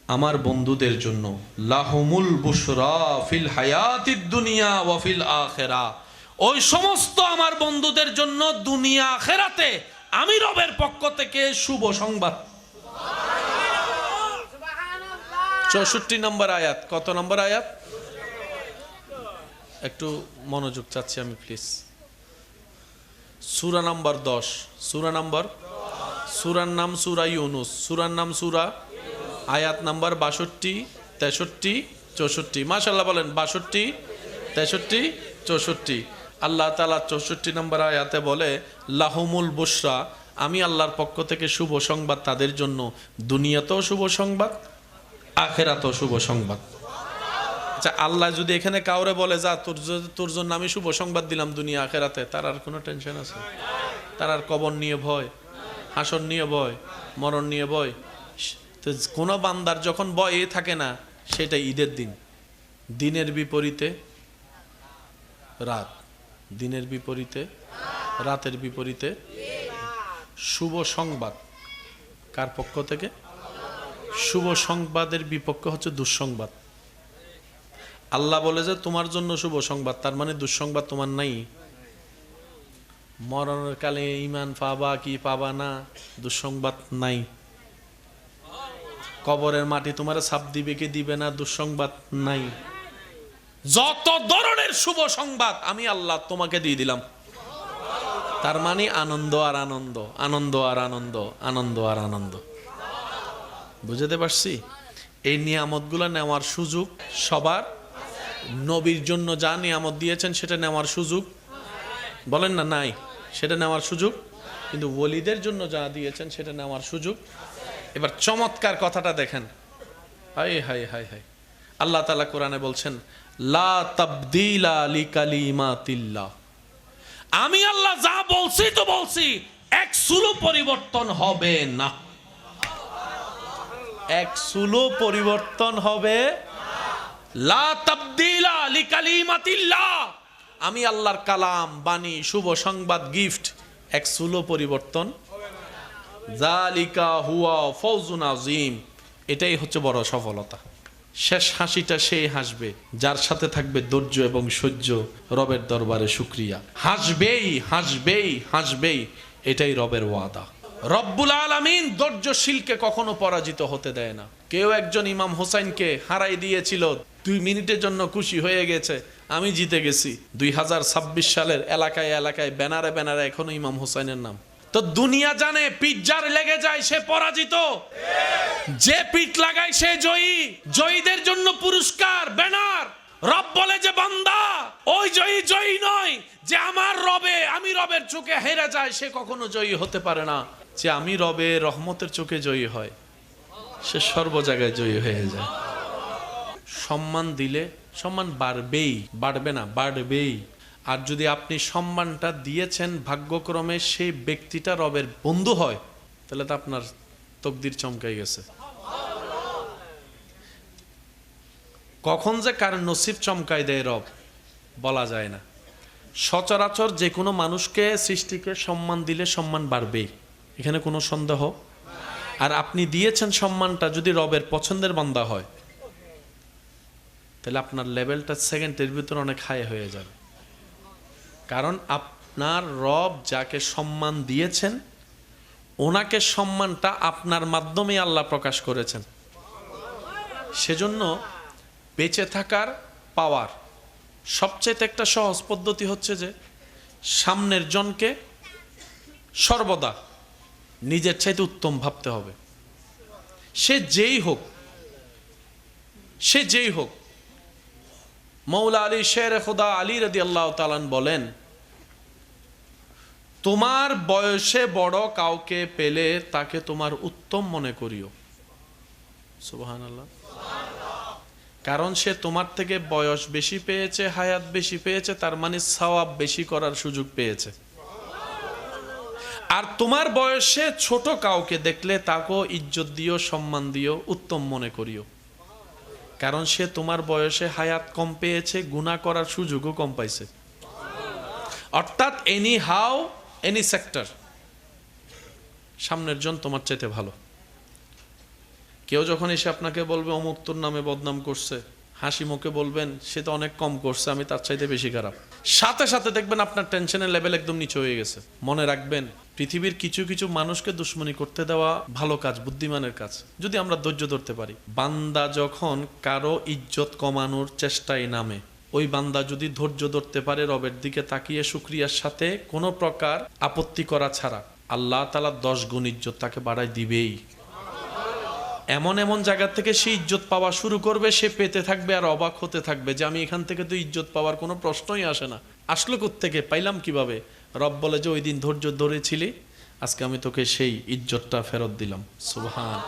আমার বন্ধুদের জন্য লাহুমুল বুশরা ফিল হায়াতিদ দুনিয়া ওয়া ফিল আখিরা। ওই সমস্ত আমার বন্ধুদের জন্য দুনিয়া আখিরাতে আমি রবের পক্ষ থেকে শুভ সংবাদ। 64 নম্বর আয়াত। কত নম্বর আয়াত? একটু মনোযোগ চাচ্ছি আমি প্লিজ। সূরা নাম্বার 10। সূরা নাম্বার, সূরার নাম সূরা ইউনুস, সূরার নাম সূরা, আয়াত নাম্বার 62, 63, 64। মাশাআল্লাহ বলেন 62, 63, 64। আল্লাহ তাআলা 64 নম্বর আয়াতে বলে লাহুমুল বুশরা, আমি আল্লাহর পক্ষ থেকে শুভ সংবাদ তাদের জন্য, দুনিয়াতেও শুভ সংবাদ, আখিরাতেও শুভ সংবাদ। আচ্ছা, আল্লাহ যদি এখানে কাউরে বলে যা তোর জন্য আমি শুভ সংবাদ দিলাম দুনিয়া আখিরাতে, তার আর কোনো টেনশন আছে? তার আর কবর নিয়ে ভয়, হাসর নিয়ে ভয়, মরণ নিয়ে ভয়? তো কোনো বান্দার যখন ভয় থাকে না, সেটা ঈদের দিন। দিনের বিপরীতে রাত, দিনের বিপরীতে রাতের বিপরীতে শুভ সংবাদ কার পক্ষ থেকে? শুভ সংবাদের বিপক্ষে হচ্ছে দুঃসংবাদ। আল্লাহ বলে যে তোমার জন্য শুভ সংবাদ, তার মানে দুঃসংবাদ তোমার নাই। মরণের কালে ঈমান পাবা কি পাবা না, দুঃসংবাদ নাই। কবরের মাটি তোমার ছাপ দিবে কি দিবে না, দুঃসংবাদ নাই। যত ধরনের শুভ সংবাদ আমি আল্লাহ তোমাকে দিয়ে দিলাম। তার মানে আনন্দ আর আনন্দ, আনন্দ আর আনন্দ, আনন্দ আর আনন্দ। বুঝতে পারছি? এই নিয়ামতগুলো নেওয়ার সুযোগ সবার। নবীর জন্য যা নিয়ামত দিয়েছেন সেটা নেওয়ার সুযোগ বলেন না নাই, সেটা নেওয়ার সুযোগ। কিন্তু ওলিদের জন্য যা দিয়েছেন সেটা নেওয়ার সুযোগ। এবার চমৎকার কথাটা দেখেন। হাই হাই হাই হাই, আল্লাহ তাআলা কোরআনে বলছেন লা তাবদীলা লিকালিমাতিল্লাহ। আমি আল্লাহ যা বলছি তো বলছি, এক চুলও পরিবর্তন হবে না। এক চুলো পরিবর্তন হবে লা তাবদীলা লিকালিমাতিল্লাহ। আমি আল্লাহর কালাম, বাণী, শুভ সংবাদ, গিফট এক চুলো পরিবর্তন। যালিকা হুয়া ফাওজুন আযীম। এটাই হচ্ছে বড় সফলতা। শেষ হাসিটা সে হাসবে যার সাথে থাকবে ধৈর্য এবং সহ্য, রবের দরবারে শুকরিয়া। হাসবেই হাসবেই হাসবেই, এটাই রবের ওয়াদা। রব্বুল আলামিন ধৈর্যশীলকে কখনো পরাজিত হতে দেয় না। কেউ একজন ইমাম হোসাইনকে হারাই দিয়েছিল, 2 মিনিটের জন্য খুশি হয়ে গেছে আমি জিতে গেছি। 2026 সালের এলাকায় এলাকায় ব্যানারে ব্যানারে এখনো ইমাম হোসাইনের নাম। তো দুনিয়া জানে পিজ্জার লেগে যায় সে পরাজিত, যে পিঠ লাগায় সে জয়ী। জয়ীদের জন্য পুরস্কার, ব্যানার। রব বলে যে বান্দা ওই জয়ী জয়ী নয়, যে আমার রবে, আমি রবের চোখে হেরে যায় সে কখনো জয়ী হতে পারে না। যে আমি রবের রহমতের চোখে জয়ী হয় সে সর্ব জায়গায় জয়ী হয়ে যায়। সম্মান দিলে সম্মান বাড়বেই, বাড়বে না, বাড়বেই। আর যদি আপনি সম্মানটা দিয়েছেন ভাগ্যক্রমে সেই ব্যক্তিটা রবের বন্ধু হয়, তাহলে তো আপনার তকদির চমকাই গেছে। কখন যে কার নসিব চমকাই দেয় রব বলা যায় না। সচরাচর যে কোনো মানুষকে, সৃষ্টিকে সম্মান দিলে সম্মান বাড়বেই, এখানে কোনো সন্দেহ। আর আপনি দিয়েছেন সম্মানটা যদি রবের পছন্দের বান্দা হয়, তাহলে আপনার লেভেলটা সেকেন্ডের ভিতর অনেক হাই হয়ে যাবে। কারণ আপনার রব যাকে সম্মান দিয়েছেন ওনাকে সম্মানটা আপনার মাধ্যমে আল্লাহ প্রকাশ করেছেন। সেজন্য বেঁচে থাকার পাওয়ার সবচেয়ে একটা সহজ পদ্ধতি হচ্ছে যে সামনের জনকে সর্বদা নিজের চাইতে উত্তম ভাবতে হবে। সে যেই হোক, সে যেই হোক। মৌলা আলী শের খুদা আলী রাদিয়াল্লাহু তাআলা বলেন, তোমার বয়সে বড় কাউকে পেলে তাকে তোমার উত্তম মনে করিও। সুবহানাল্লাহ। কারণ সে তোমার থেকে বয়স বেশি পেয়েছে, হায়াত বেশি পেয়েছে, তার মানে সওয়াব বেশি করার সুযোগ পেয়েছে। আর তোমার বয়সে ছোট কাউকে দেখলে তাকেও ইজ্জত দিও, সম্মান দিও, উত্তম মনে করিও। কারণ সে তোমার বয়সে হায়াত কম পেয়েছে, গুনাহ করার সুযোগও কম পাইছে। অর্থাৎ এনি হাউ, এনি সেক্টর, সামনের জন তোমার চাইতে ভালো। কেউ যখন এসে আপনাকে বলবে অমুক তোর নামে বদনাম করছে, হাসি মুখে বলবেন সে তো অনেক কম করছে, আমি তার চাইতে বেশি খারাপ। সাথে সাথে দেখবেন আপনার টেনশনের লেভেল একদম নিচে হয়ে গেছে। মনে রাখবেন, পৃথিবীর কিছু কিছু মানুষকে দুশ্মনী করতে দেওয়া ভালো কাজ, বুদ্ধিমানের কাজ, যদি আমরা ধৈর্য ধরতে পারি। বান্দা যখন কারো ইজ্জত কমানোর চেষ্টায় নামে, ওই বান্দা যদি ধৈর্য ধরতে পারে, রবের দিকে তাকিয়ে শুকরিয়ার সাথে কোনো প্রকার আপত্তি করা ছাড়া, আল্লাহ তাআলা 10 গুণ ইজ্জত তাকে বাড়ায় দিবেই। এমন এমন জায়গা থেকে সে ইজ্জত পাওয়া শুরু করবে, সে পেতে থাকবে আর অবাক হতে থাকবে যে আমি এখান থেকে তো ইজ্জত পাওয়ার কোনো প্রশ্নই আসে না, আসলো কোত্থেকে, পাইলাম কিভাবে? রব বলে যে ওই দিন ধৈর্য ধরেছিলি, আজকে আমি তোকে সেই ইজ্জতটা ফেরত দিলাম। সুবহান।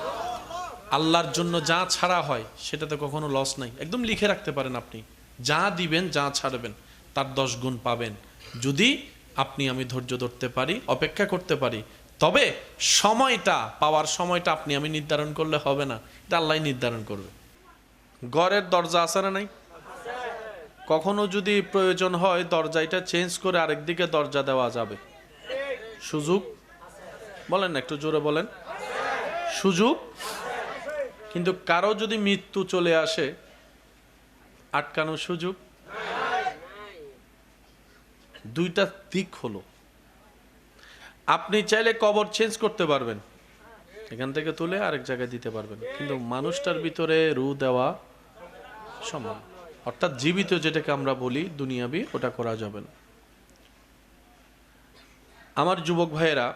আল্লাহর জন্য যা ছাড়া হয় সেটাতে কখনো লস নাই। একদম লিখে রাখতে পারেন, আপনি যা দিবেন, যা ছাড়বেন, তার 10 গুণ পাবেন, যদি আপনি আমি ধৈর্য ধরতে পারি, অপেক্ষা করতে পারি। তবে সময়টা, পাওয়ার সময়টা আপনি আমি নির্ধারণ করলে হবে না, এটা আল্লাহ নির্ধারণ করবে। ঘরের দরজা আছে না নাই? কখনো যদি প্রয়োজন হয় দরজাটা চেঞ্জ করে আরেকদিকে দরজা দেওয়া যাবে, সুযোগ বলেন না, একটু জোরে বলেন, সুযোগ। কিন্তু কারো যদি মৃত্যু চলে আসে, আটকানোর সুযোগ। দুইটা দিক হলো। আপনি চাইলে কবর চেঞ্জ করতে পারবেন, এখান থেকে তুলে আরেক জায়গায় দিতে পারবেন, কিন্তু মানুষটার ভিতরে রূহ দেওয়া সম্ভব। অর্থাৎ জীবিত যেটাকে আমরা বলি দুনিয়াবি, ওটা করা যাবে না। আমার যুবক ভাইয়েরা,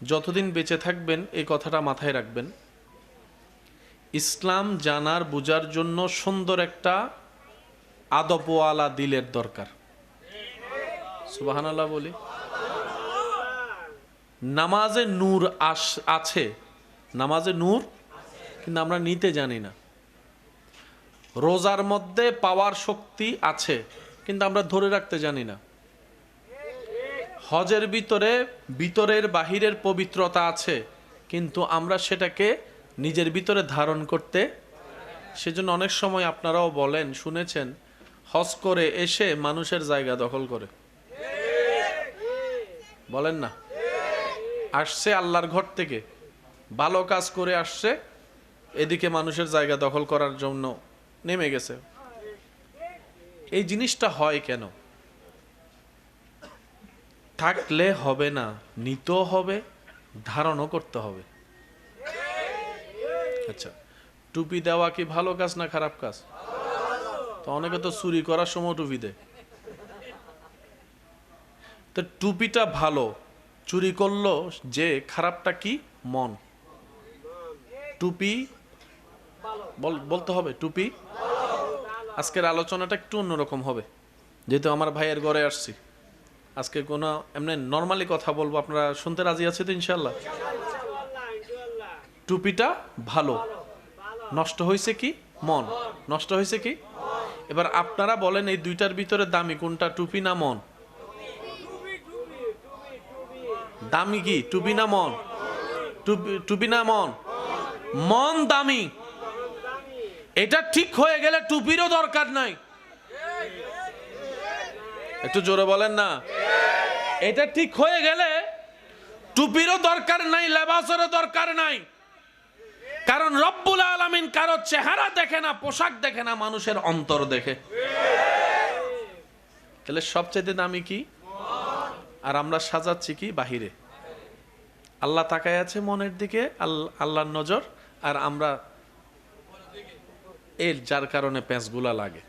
যতদিন বেঁচে থাকবেন এই কথাটা মাথায় রাখবেন। ইসলাম জানার বুঝার জন্য সুন্দর একটা আদবওয়ালা দিলের দরকার। সুবহানাল্লাহ বলি। নামাজে নূর আছে, নামাজে নূর, কিন্তু আমরা নিতে জানি না। রোজার মধ্যে পাওয়ার শক্তি আছে, কিন্তু আমরা ধরে রাখতে জানি না। হজের ভিতরে ভিতরের বাহিরের পবিত্রতা আছে, কিন্তু আমরা সেটাকে নিজের ভিতরে ধারণ করতে। সেজন্য অনেক সময় আপনারাও বলেন, শুনেছেন, হজ করে এসে মানুষের জায়গা দখল করে। বলেন না? আসছে আল্লাহর ঘর থেকে, ভালো কাজ করে আসছে, এদিকে মানুষের জায়গা দখল করার জন্য নেমে গেছে। এই জিনিসটা হয় কেন? থাকলে হবে না, নিতেও হবে, ধারণও করতে হবে। আচ্ছা, টুপি দেওয়া কি ভালো কাজ না খারাপ কাজ? তো অনেকে তো চুরি করার সময় টুপি দেয়। তো টুপিটা ভালো, চুরি করলো যে, খারাপটা কি? মন। টুপি বলতে হবে টুপি। আজকের আলোচনাটা একটু অন্যরকম হবে, যেহেতু আমার ভাইয়ের ঘরে আসছি। আজকে কোনো এমনি নর্মালি কথা বলবো, আপনারা শুনতে রাজি আছে তো ইনশাল্লাহ? টুপিটা ভালো, নষ্ট হয়েছে কি? মন। নষ্ট হয়েছে কি? এবার আপনারা বলেন, এই দুইটার ভিতরে দামি কোনটা, টুপি না মন? দামি কি, টুপি না মন? টুপি না মন? মন দামি। এটা ঠিক হয়ে গেলে টুপিরও দরকার নাই। একটু জোরে বলেন না। এটা ঠিক হয়ে গেলে টুপিরও দরকার নাই, লেবাসেরও দরকার নাই। কারণ রব্বুল আলামিন কারো চেহারা দেখে না, পোশাক দেখে না, মানুষের অন্তর দেখে। তাহলে সবচেয়ে দামি কি? আর আমরা সাজাচ্ছি কি? বাহিরে। আল্লাহ তাকায় আছে মনের দিকে, আল্লাহর নজর, আর আমরা এর যার কারণে প্যাঁচগুলা লাগে।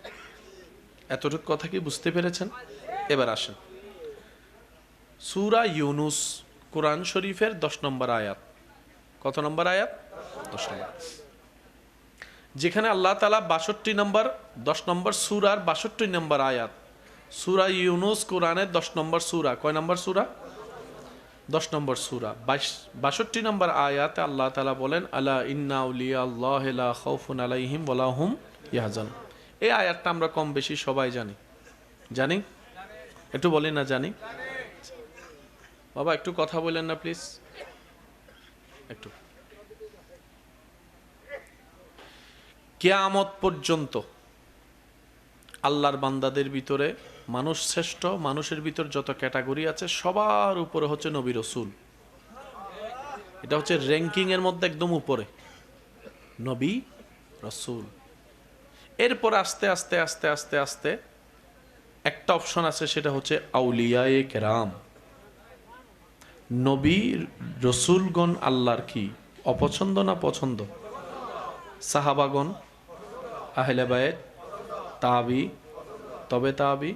এতটুকু কথা কি বুঝতে পেরেছেন? এবার আসেন সূরা ইউনুস, কোরআন শরীফের 10 নম্বর আয়াত। কত নম্বর আয়াত? 10 নম্বর। যেখানে আল্লাহ তাআলা 62 নম্বর, 10 নম্বর সূরার 62 নম্বর আয়াত। সূরা ইউনুস কোরআনের 10 নম্বর সূরা। কয় নম্বর সূরা? 10 নম্বর সূরা 62 নম্বর আয়াতে আল্লাহ তাআলা বলেন, আলা ইন্না আউলিয়া আল্লাহি লা খাউফুন আলাইহিম ওয়া লা হুম ইয়াহজান। এই আয়াতটা আমরা কম বেশি সবাই জানি। জানি? একটু বলি না জানি? বাবা একটু কথা বলেন না প্লিজ, একটু। কিয়ামত পর্যন্ত আল্লাহর বান্দাদের ভিতরে মানুষ শ্রেষ্ঠ, মানুষের ভিতর যত ক্যাটাগরি আছে সবার উপরে হচ্ছে নবী রাসূল। এটা হচ্ছে র্যাঙ্কিং এর মধ্যে একদম উপরে, নবী রাসূল। এরপর আস্তে আস্তে আস্তে আস্তে আস্তে একটা অপশন আছে, সেটা হচ্ছে আউলিয়ায়ে কেরাম। নবী রাসূলগণ আল্লাহর কি অপছন্দ না পছন্দ? সাহাবাগণ, আহলে বায়ত, তাবি, তবে তাবি,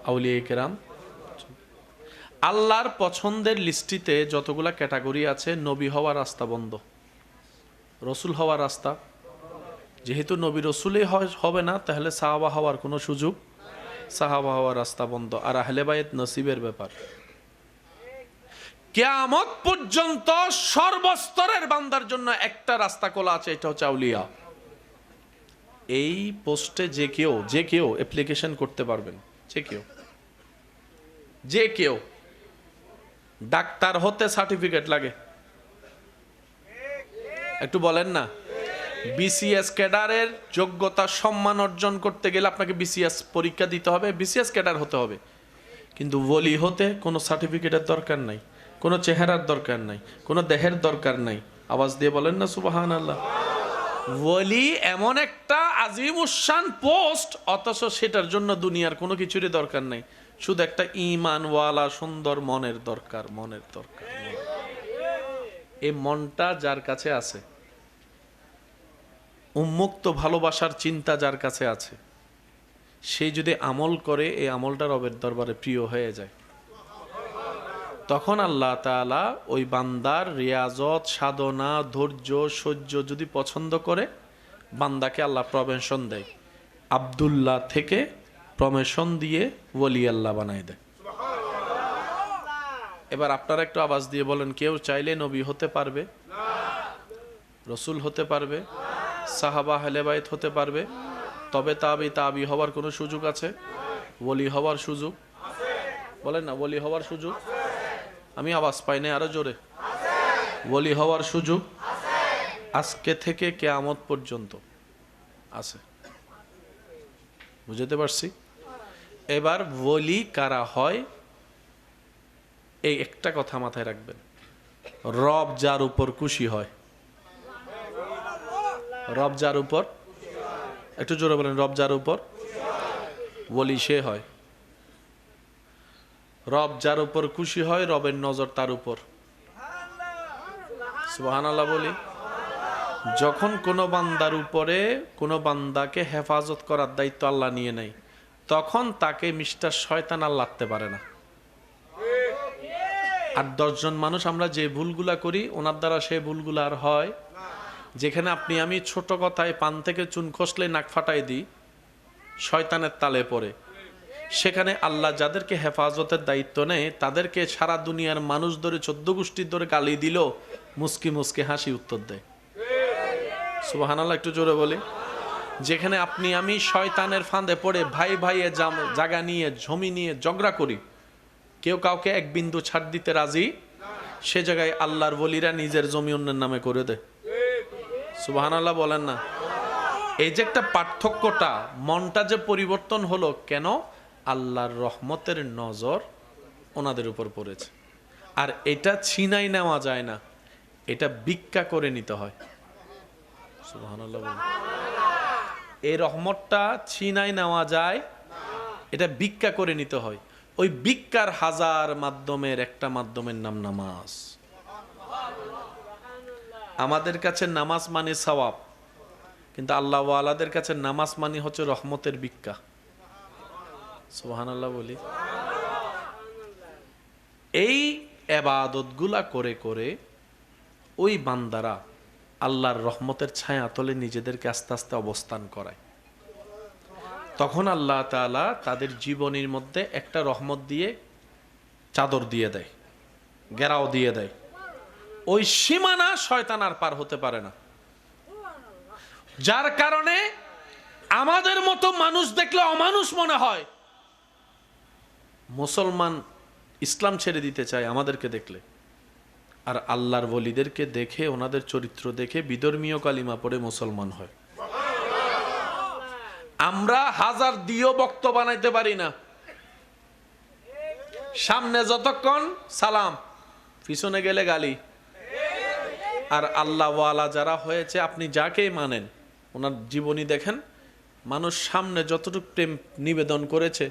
আউলিয়া কেরাম। আল্লাহর পছন্দের লিস্টিতে যতগুলা ক্যাটাগরি আছে, নবী হওয়ার রাস্তা বন্ধ, রসুল হওয়ার রাস্তা। যেহেতু নবী রসুলই হবে না, তাহলে সাহাবা হওয়ার কোনো সুযোগ, সাহাবা হওয়ার রাস্তা বন্ধ। আর আহলে বায়ত নসিবের ব্যাপার। কিয়ামত পর্যন্ত সর্বস্তরের বান্দার জন্য একটা রাস্তা খোলা আছে, এটা হচ্ছে আউলিয়া। এই পোস্টে যে কেউ অ্যাপ্লিকেশন করতে পারবেন, যে কেউ। ডাক্তার হতে সার্টিফিকেট লাগে, একটু বলেন না। বিসিএস ক্যাডারের যোগ্যতা সম্মান অর্জন করতে গেলে আপনাকে বিসিএস পরীক্ষা দিতে হবে, বিসিএস ক্যাডার হতে হবে। কিন্তু ওলি হতে কোনো সার্টিফিকেটের দরকার নাই, কোনো চেহারার দরকার নাই, কোনো দেহের দরকার নাই। আওয়াজ দিয়ে বলেন না সুবহানাল্লাহ। ওলি এমন একটা আজিমুশান পোস্ট, অথচ সেটার জন্য দুনিয়ার কোনো কিছুরই দরকার নাই, শুধু একটা ঈমানওয়ালা সুন্দর মনের দরকার। এই মনটা যার কাছে আছে, উন্মুক্ত ভালোবাসার চিন্তা যার কাছে আছে, সে যদি আমল করে, এই আমলটা রবের দরবারে প্রিয় হয়ে যায়। তখন আল্লাহ তাআলা ওই বান্দার রিয়াজত, সাধনা, ধৈর্য, সহ্য যদি পছন্দ করে, বান্দাকে আল্লাহ প্রমোশন দেয়। আব্দুল্লাহ থেকে প্রমোশন দিয়ে ওলি আল্লাহ বানায় দেয়। এবার আপনারা একটু আওয়াজ দিয়ে বলেন, কেউ চাইলে নবী হতে পারবে, রসুল হতে পারবে, সাহাবা আহলে বাইত হতে পারবে, তবে তাবি হওয়ার কোনো সুযোগ আছে? ওলি হওয়ার সুযোগ? বলেন না, ওলি হওয়ার সুযোগ? আমি আওয়াজ পাই না, আরো জোরে। ওলি হওয়ার সুযোগ আজকে থেকে কিয়ামত পর্যন্ত আছে। বুঝতে পারছি? এবার ওলি কারা হয়, এই একটা কথা মাথায় রাখবেন, রব যার উপর খুশি হয়। রব যার উপর, একটু জোরে বলেন, রব যার উপর ওলি সে হয়। রব যার উপর খুশি হয়, রবের নজর তার উপর। সুবহানাল্লাহ বলি। যখন কোনো বান্দার উপরে কোনো বান্দাকে হেফাজত করার দায়িত্ব আল্লাহ নিয়ে নেয়, তখন তাকে মিস্টার শয়তান আর লাগতে পারে না। আর 10 জন মানুষ আমরা যে ভুলগুলা করি, ওনার দ্বারা সে ভুলগুলা আর হয়। যেখানে আপনি আমি ছোট কথায় পান থেকে চুন খসলে নাক ফাটাই দিই, শয়তানের তালে পড়ে, সেখানে আল্লাহ যাদেরকে হেফাজতের দায়িত্ব নেয় তাদেরকে সারা দুনিয়ার মানুষ ধরে 14 গোষ্ঠীর ধরে গালি দিল, মুস্কি মুস্কি হাসি উত্তর দেয়। সুবহানাল্লাহ একটু জোরে বলি। যেখানে আপনি আমি শয়তানের ফাঁদে পড়ে ভাই ভাইয়ে জায়গা নিয়ে জমি নিয়ে ঝগড়া করি, কেউ কাউকে এক বিন্দু ছাড় দিতে রাজি, সে জায়গায় আল্লাহর ওলিরা নিজের জমি অন্যের নামে করে দেয়। সুবহানাল্লাহ বলেন না? এই যে একটা পার্থক্যটা, মনটা যে পরিবর্তন হলো কেন? আল্লাহর রহমতের নজর ওনাদের উপর পড়েছে। আর এটা ছিনাই নেওয়া যায় না, এটা ভিক্ষা করে নিতে হয়। সুবহানাল্লাহ বলেন। এই রহমতটা ছিনাই নেওয়া যায়, এটা ভিক্ষা করে নিতে হয়। ওই ভিক্ষার হাজার মাধ্যমের একটা মাধ্যমের নাম নামাজ। আমাদের কাছে নামাজ মানে সওয়াব, কিন্তু আল্লাহ ওয়ালাদের কাছে নামাজ মানে হচ্ছে রহমতের ভিক্ষা। সুবহানাল্লাহ বলি। এই ইবাদতগুলা করে করে ওই বান্দারা আল্লাহর রহমতের ছায়া তলে নিজেদেরকে আস্তে আস্তে অবস্থান করায়। তখন আল্লাহ তাআলা তাদের জীবনের মধ্যে একটা রহমত দিয়ে চাদর দিয়ে দেয়, ঘেরাও দিয়ে দেয়। ওই সীমানা শয়তান আর পার হতে পারে না। যার কারণে আমাদের মতো মানুষ দেখলে অমানুষ মনে হয়। মুসলমান ইসলাম ছেড়ে দিতে চায় আমাদেরকে দেখলে, আর আল্লাহর ওলিদেরকে দেখে, ওনাদের চরিত্র দেখে বিধর্মীয় কালিমা পড়ে মুসলমান হয়। আমরা হাজার দিয়েও বক্ত বানাইতে পারি না। সামনে যতক্ষণ সালাম, পিছনে গেলে গালি। আর আল্লাহ ওয়ালা যারা হয়েছে, আপনি যাকেই মানেন, ওনার জীবনী দেখেন, মানুষ সামনে যতটুকু প্রেম নিবেদন করেছে,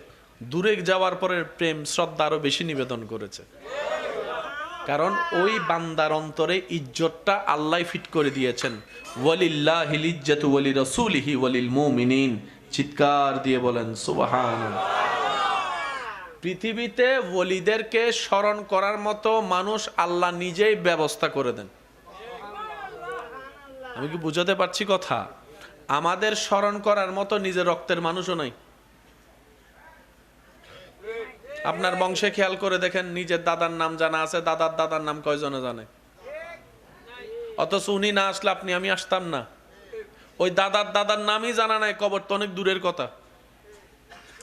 দূরে যাওয়ার পরে প্রেম শ্রদ্ধা আরো বেশি নিবেদন করেছে। কারণ ওই বান্দার অন্তরে ইজ্জতটা আল্লাহ ফিট করে দিয়েছেন। ওয়ালিল্লাহিল ইজ্জাতু ওয়ালি রাসূলিহি ওয়ালিল মুমিনিন। চিৎকার দিয়ে বলেন সুবহানাল্লাহ। পৃথিবীতে ওলিদেরকে স্মরণ করার মতো মানুষ আল্লাহ নিজেই ব্যবস্থা করে দেন। আমি কি বুঝাতে পারছি কথা? আমাদের স্মরণ করার মতো নিজের রক্তের মানুষও নাই। আপনার বংশে খেয়াল করে দেখেন, নিজের দাদার নাম জানা আছে, দাদার দাদার নাম কয়জনে জানে? অথচ উনি না আসলে আপনি আমি আসতাম না। ওই দাদার দাদার নামই জানা নাই, কবর তো অনেক দূরের কথা।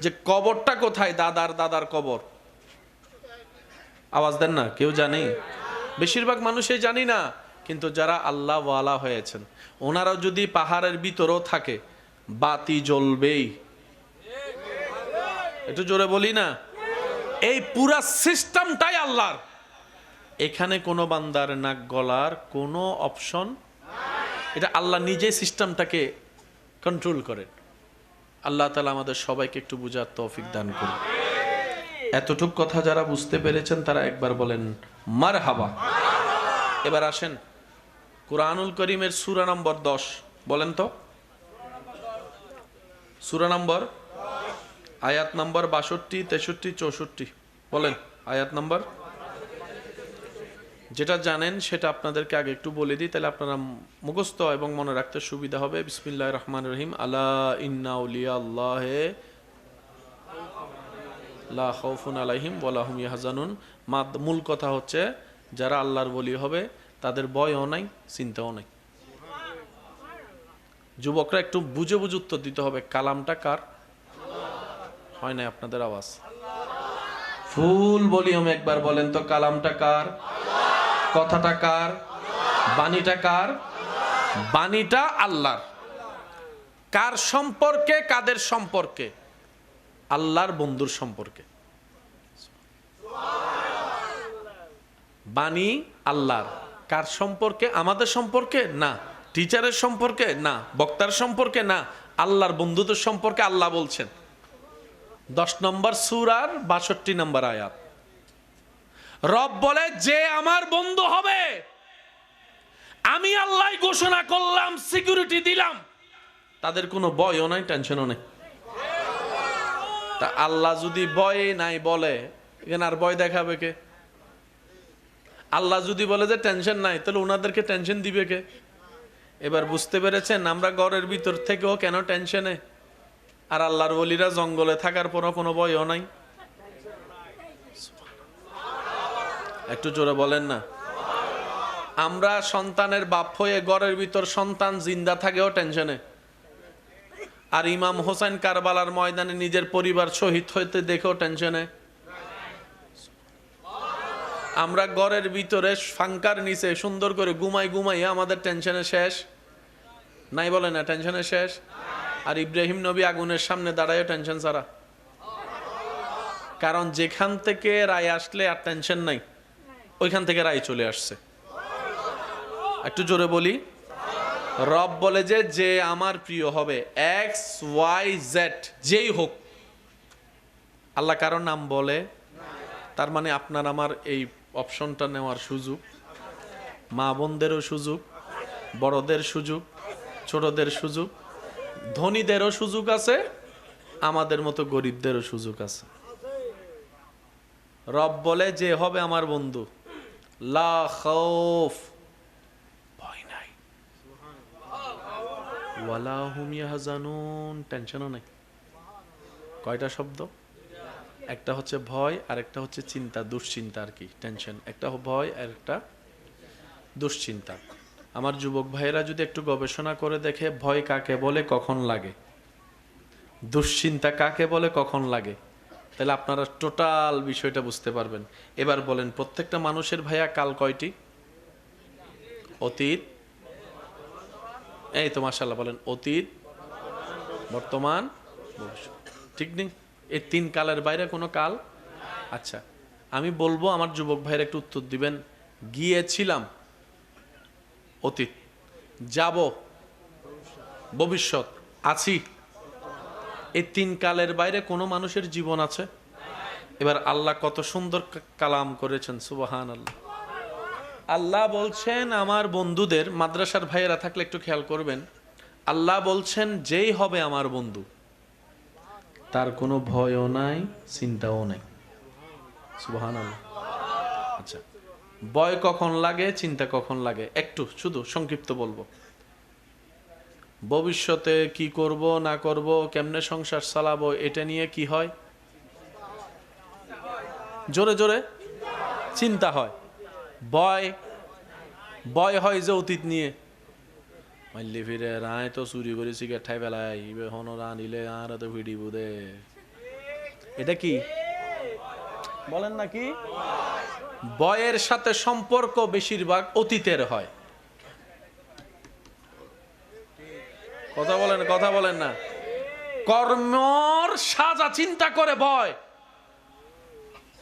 যে কবরটা কোথায়, দাদার দাদার কবর, আওয়াজ দেন না, কেউ জানি? বেশিরভাগ মানুষই জানি না। কিন্তু যারা আল্লাহ ওয়ালা হয়েছেন, ওনারাও যদি পাহাড়ের ভিতরেও থাকে, বাতি জ্বলবেই। একটু জোরে বলি না? এই পুরা সিস্টেমটাই আল্লাহর। এখানে কোনো বান্দার নাক গলার কোনো অপশন, এটা আল্লাহ নিজেই সিস্টেমটাকে কন্ট্রোল করেন। আল্লাহ তাআলা আমাদের সবাইকে একটু বুঝার তৌফিক দান করুন। এতটুক কথা যারা বুঝতে পেরেছেন তারা একবার বলেন মারহাবা। এবার আসেন কুরআনুল কারীমের সূরা নম্বর 10, বলেন তো। সূরা নম্বর, আয়াত নম্বর 62, 63, 64, বলেন আয়াত নম্বর। যেটা জানেন সেটা আপনাদেরকে আগে একটু বলে দিই, তাহলে আপনারা মুখস্থ এবং মনে রাখতে সুবিধা হবে। বিসমিল্লাহির রহমানির রহিম। আলা ইন্না আউলিয়া আল্লাহি লা খাউফুন আলাইহিম ওয়া লা হুম ইয়াহজানুন। মূল কথা হচ্ছে, যারা আল্লাহর ওলি হবে তাদের ভয়ও নাই, চিন্তাও নাই। যুবকরা একটু বুঝে বুঝে উত্তর দিতে হবে। কালামটা কার? হয় না আপনাদের আওয়াজ? ফুল ভলিউমে একবার বলেন তো, কালামটা কার? কথাটা কার? বাণীটা কার? বাণীটা আল্লাহর। কার সম্পর্কে? কাদের সম্পর্কে? আল্লাহর বন্ধুর সম্পর্কে। বাণী আল্লাহর। কার সম্পর্কে? আমাদের সম্পর্কে না, টিচারের সম্পর্কে না, বক্তার সম্পর্কে না, আল্লাহর বন্ধুদের সম্পর্কে আল্লাহ বলছেন। 10 নম্বর সূরার 62 নম্বর আয়াত। রব বলে, যে আমার বন্ধু হবে আমি আল্লাহ ঘোষণা করলাম, সিকিউরিটি দিলাম, তাদের কোনো ভয়ও নাই, টেনশনও নেই। তা আল্লাহ যদি ভয় নাই বলে, এখানে আর ভয় দেখাবে কে? আল্লাহ যদি বলে যে টেনশন নাই, তাহলে ওনাদেরকে টেনশন দিবে কে? এবার বুঝতে পেরেছেন আমরা ঘরের ভিতর থেকেও কেন টেনশনে, আর আল্লাহর ওলিরা জঙ্গলে থাকার পরও কোনো ভয়ও নাই। একটু জোরে বলেন না। আমরা সন্তানের বাপ হয়ে ঘরের ভিতর সন্তান জিন্দা থাকেও টেনশনে, আর ইমাম হোসেন কারবালার ময়দানে নিজের পরিবার শহীদ হইতে দেখেও টেনশনে। আমরা ঘরের ভিতরে ফাঙ্কার নিচে সুন্দর করে ঘুমাই আমাদের টেনশনে শেষ নাই, বলে না টেনশনে শেষ। আর ইব্রাহিম নবী আগুনের সামনে দাঁড়ায় টেনশন ছাড়া, কারণ যেখান থেকে রায় আসলে আর টেনশন নাই, ওইখান থেকে রায় চলে আসছে। একটু জোরে বলি। রব বলে যে যে আমার প্রিয় হবে, XYZ যেই হোক, আল্লাহ কারোর নাম বলে, তার মানে আপনার আমার এই অপশনটা নেওয়ার সুযোগ, মা বোনদেরও সুযোগ, বড়দের সুযোগ, ছোটদের সুযোগ, ধনীদেরও সুযোগ আছে, আমাদের মতো গরিবদেরও সুযোগ আছে। রব বলে যে হবে আমার বন্ধু, লা খাউফ, ভয় নাই, ওয়ালা হুম ইয়াহজানুন, টেনশনও নাই। কয়টা শব্দ? একটা হচ্ছে ভয়, আর একটা হচ্ছে চিন্তা, দুশ্চিন্তা আর কি, টেনশন। একটা ভয় আর একটা দুশ্চিন্তা। আমার যুবক ভাইয়েরা যদি একটু গবেষণা করে দেখে, ভয় কাকে বলে, কখন লাগে, দুশ্চিন্তা কাকে বলে, কখন লাগে, তাহলে আপনারা টোটাল বিষয়টা বুঝতে পারবেন। এবার বলেন, প্রত্যেকটা মানুষের ভাইয়া কাল কয়টি? অতীত, এই তো মাশাআল্লাহ বলেন, অতীত, বর্তমান, ভবিষ্যৎ। ঠিক নেই? এই 3 কালের বাইরে কোনো কাল? আচ্ছা, আমি বলবো আমার যুবক ভাইয়ের একটু উত্তর দিবেন। গিয়েছিলাম, অতীত, যাব, ভবিষ্যৎ, আছি, এই 3 কালের বাইরে কোনো মানুষের জীবন আছে? এবার আল্লাহ কত সুন্দর কালাম করেছেন, সুবহানাল্লাহ। আল্লাহ বলছেন আমার বন্ধুদের, মাদ্রাসার ভাইয়েরা থাকলে একটু খেয়াল করবেন, আল্লাহ বলছেন যেই হবে আমার বন্ধু তার কোনো ভয়ও নাই, চিন্তাও নাই, সুবহানাল্লাহ। আচ্ছা, ভয় কখন লাগে, চিন্তা কখন লাগে? একটু শুধু সংক্ষিপ্ত বলবো। ভবিষ্যতে কি করব না করব, কেমনে সংসার চালাবো, এটা নিয়ে কি হয়? জোরে জোরে চিন্তা হয়। ভয় হয় যে অতীত নিয়ে, মাইলে ফিরে রায় তো চুরি করে সিগারেট ঠাই পেলাই, হন রানিলে আর তো ভিডি বুদে, এটা কি বলেন না? কি ভয়ের সাথে সম্পর্ক বেশিরভাগ অতীতের হয়। কথা বলেন না। কর্মর সাজা চিন্তা করে ভয়,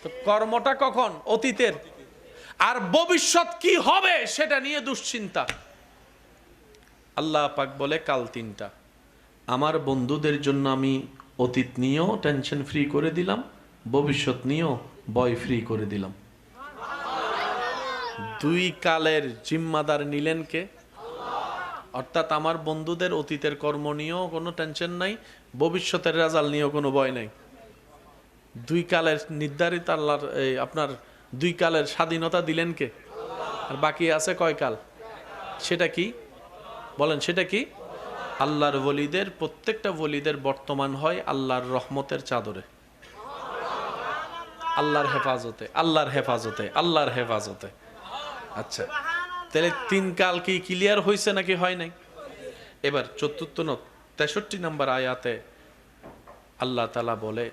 তো কর্মটা কখন? অতীতের। আর ভবিষ্যৎ কি হবে সেটা নিয়ে দুশ্চিন্তা। আল্লাহ পাক বলে কাল 3টা, আমার বন্ধুদের জন্য আমি অতীত নিয়েও টেনশন ফ্রি করে দিলাম, ভবিষ্যৎ নিয়েও ভয় ফ্রি করে দিলাম। 2 কালের জিম্মাদার নিলেন কে? অর্থাৎ আমার বন্ধুদের অতীতের কর্ম নিয়েও কোনো টেনশন নাই, ভবিষ্যতের রেজাল্ট নিয়েও কোনো ভয় নাই। 2 কালের নির্ধারিত আল্লাহর আপনার 2 কালের স্বাধীনতা দিলেন কে? আর বাকি আছে কয় কাল? সেটা কি বলেন? সেটা কি? আল্লাহর ওলিদের, প্রত্যেকটা ওলিদের বর্তমান হয় আল্লাহর রহমতের চাদরে, আল্লাহর হেফাজতে, আল্লাহর হেফাজতে, আল্লাহর হেফাজতে। আচ্ছা, তাহলে 3 কাল কি ক্লিয়ার হয়েছে নাকি হয় নাই? এবার 63 নম্বর আয়াতে আল্লাহ তাআলা বলে,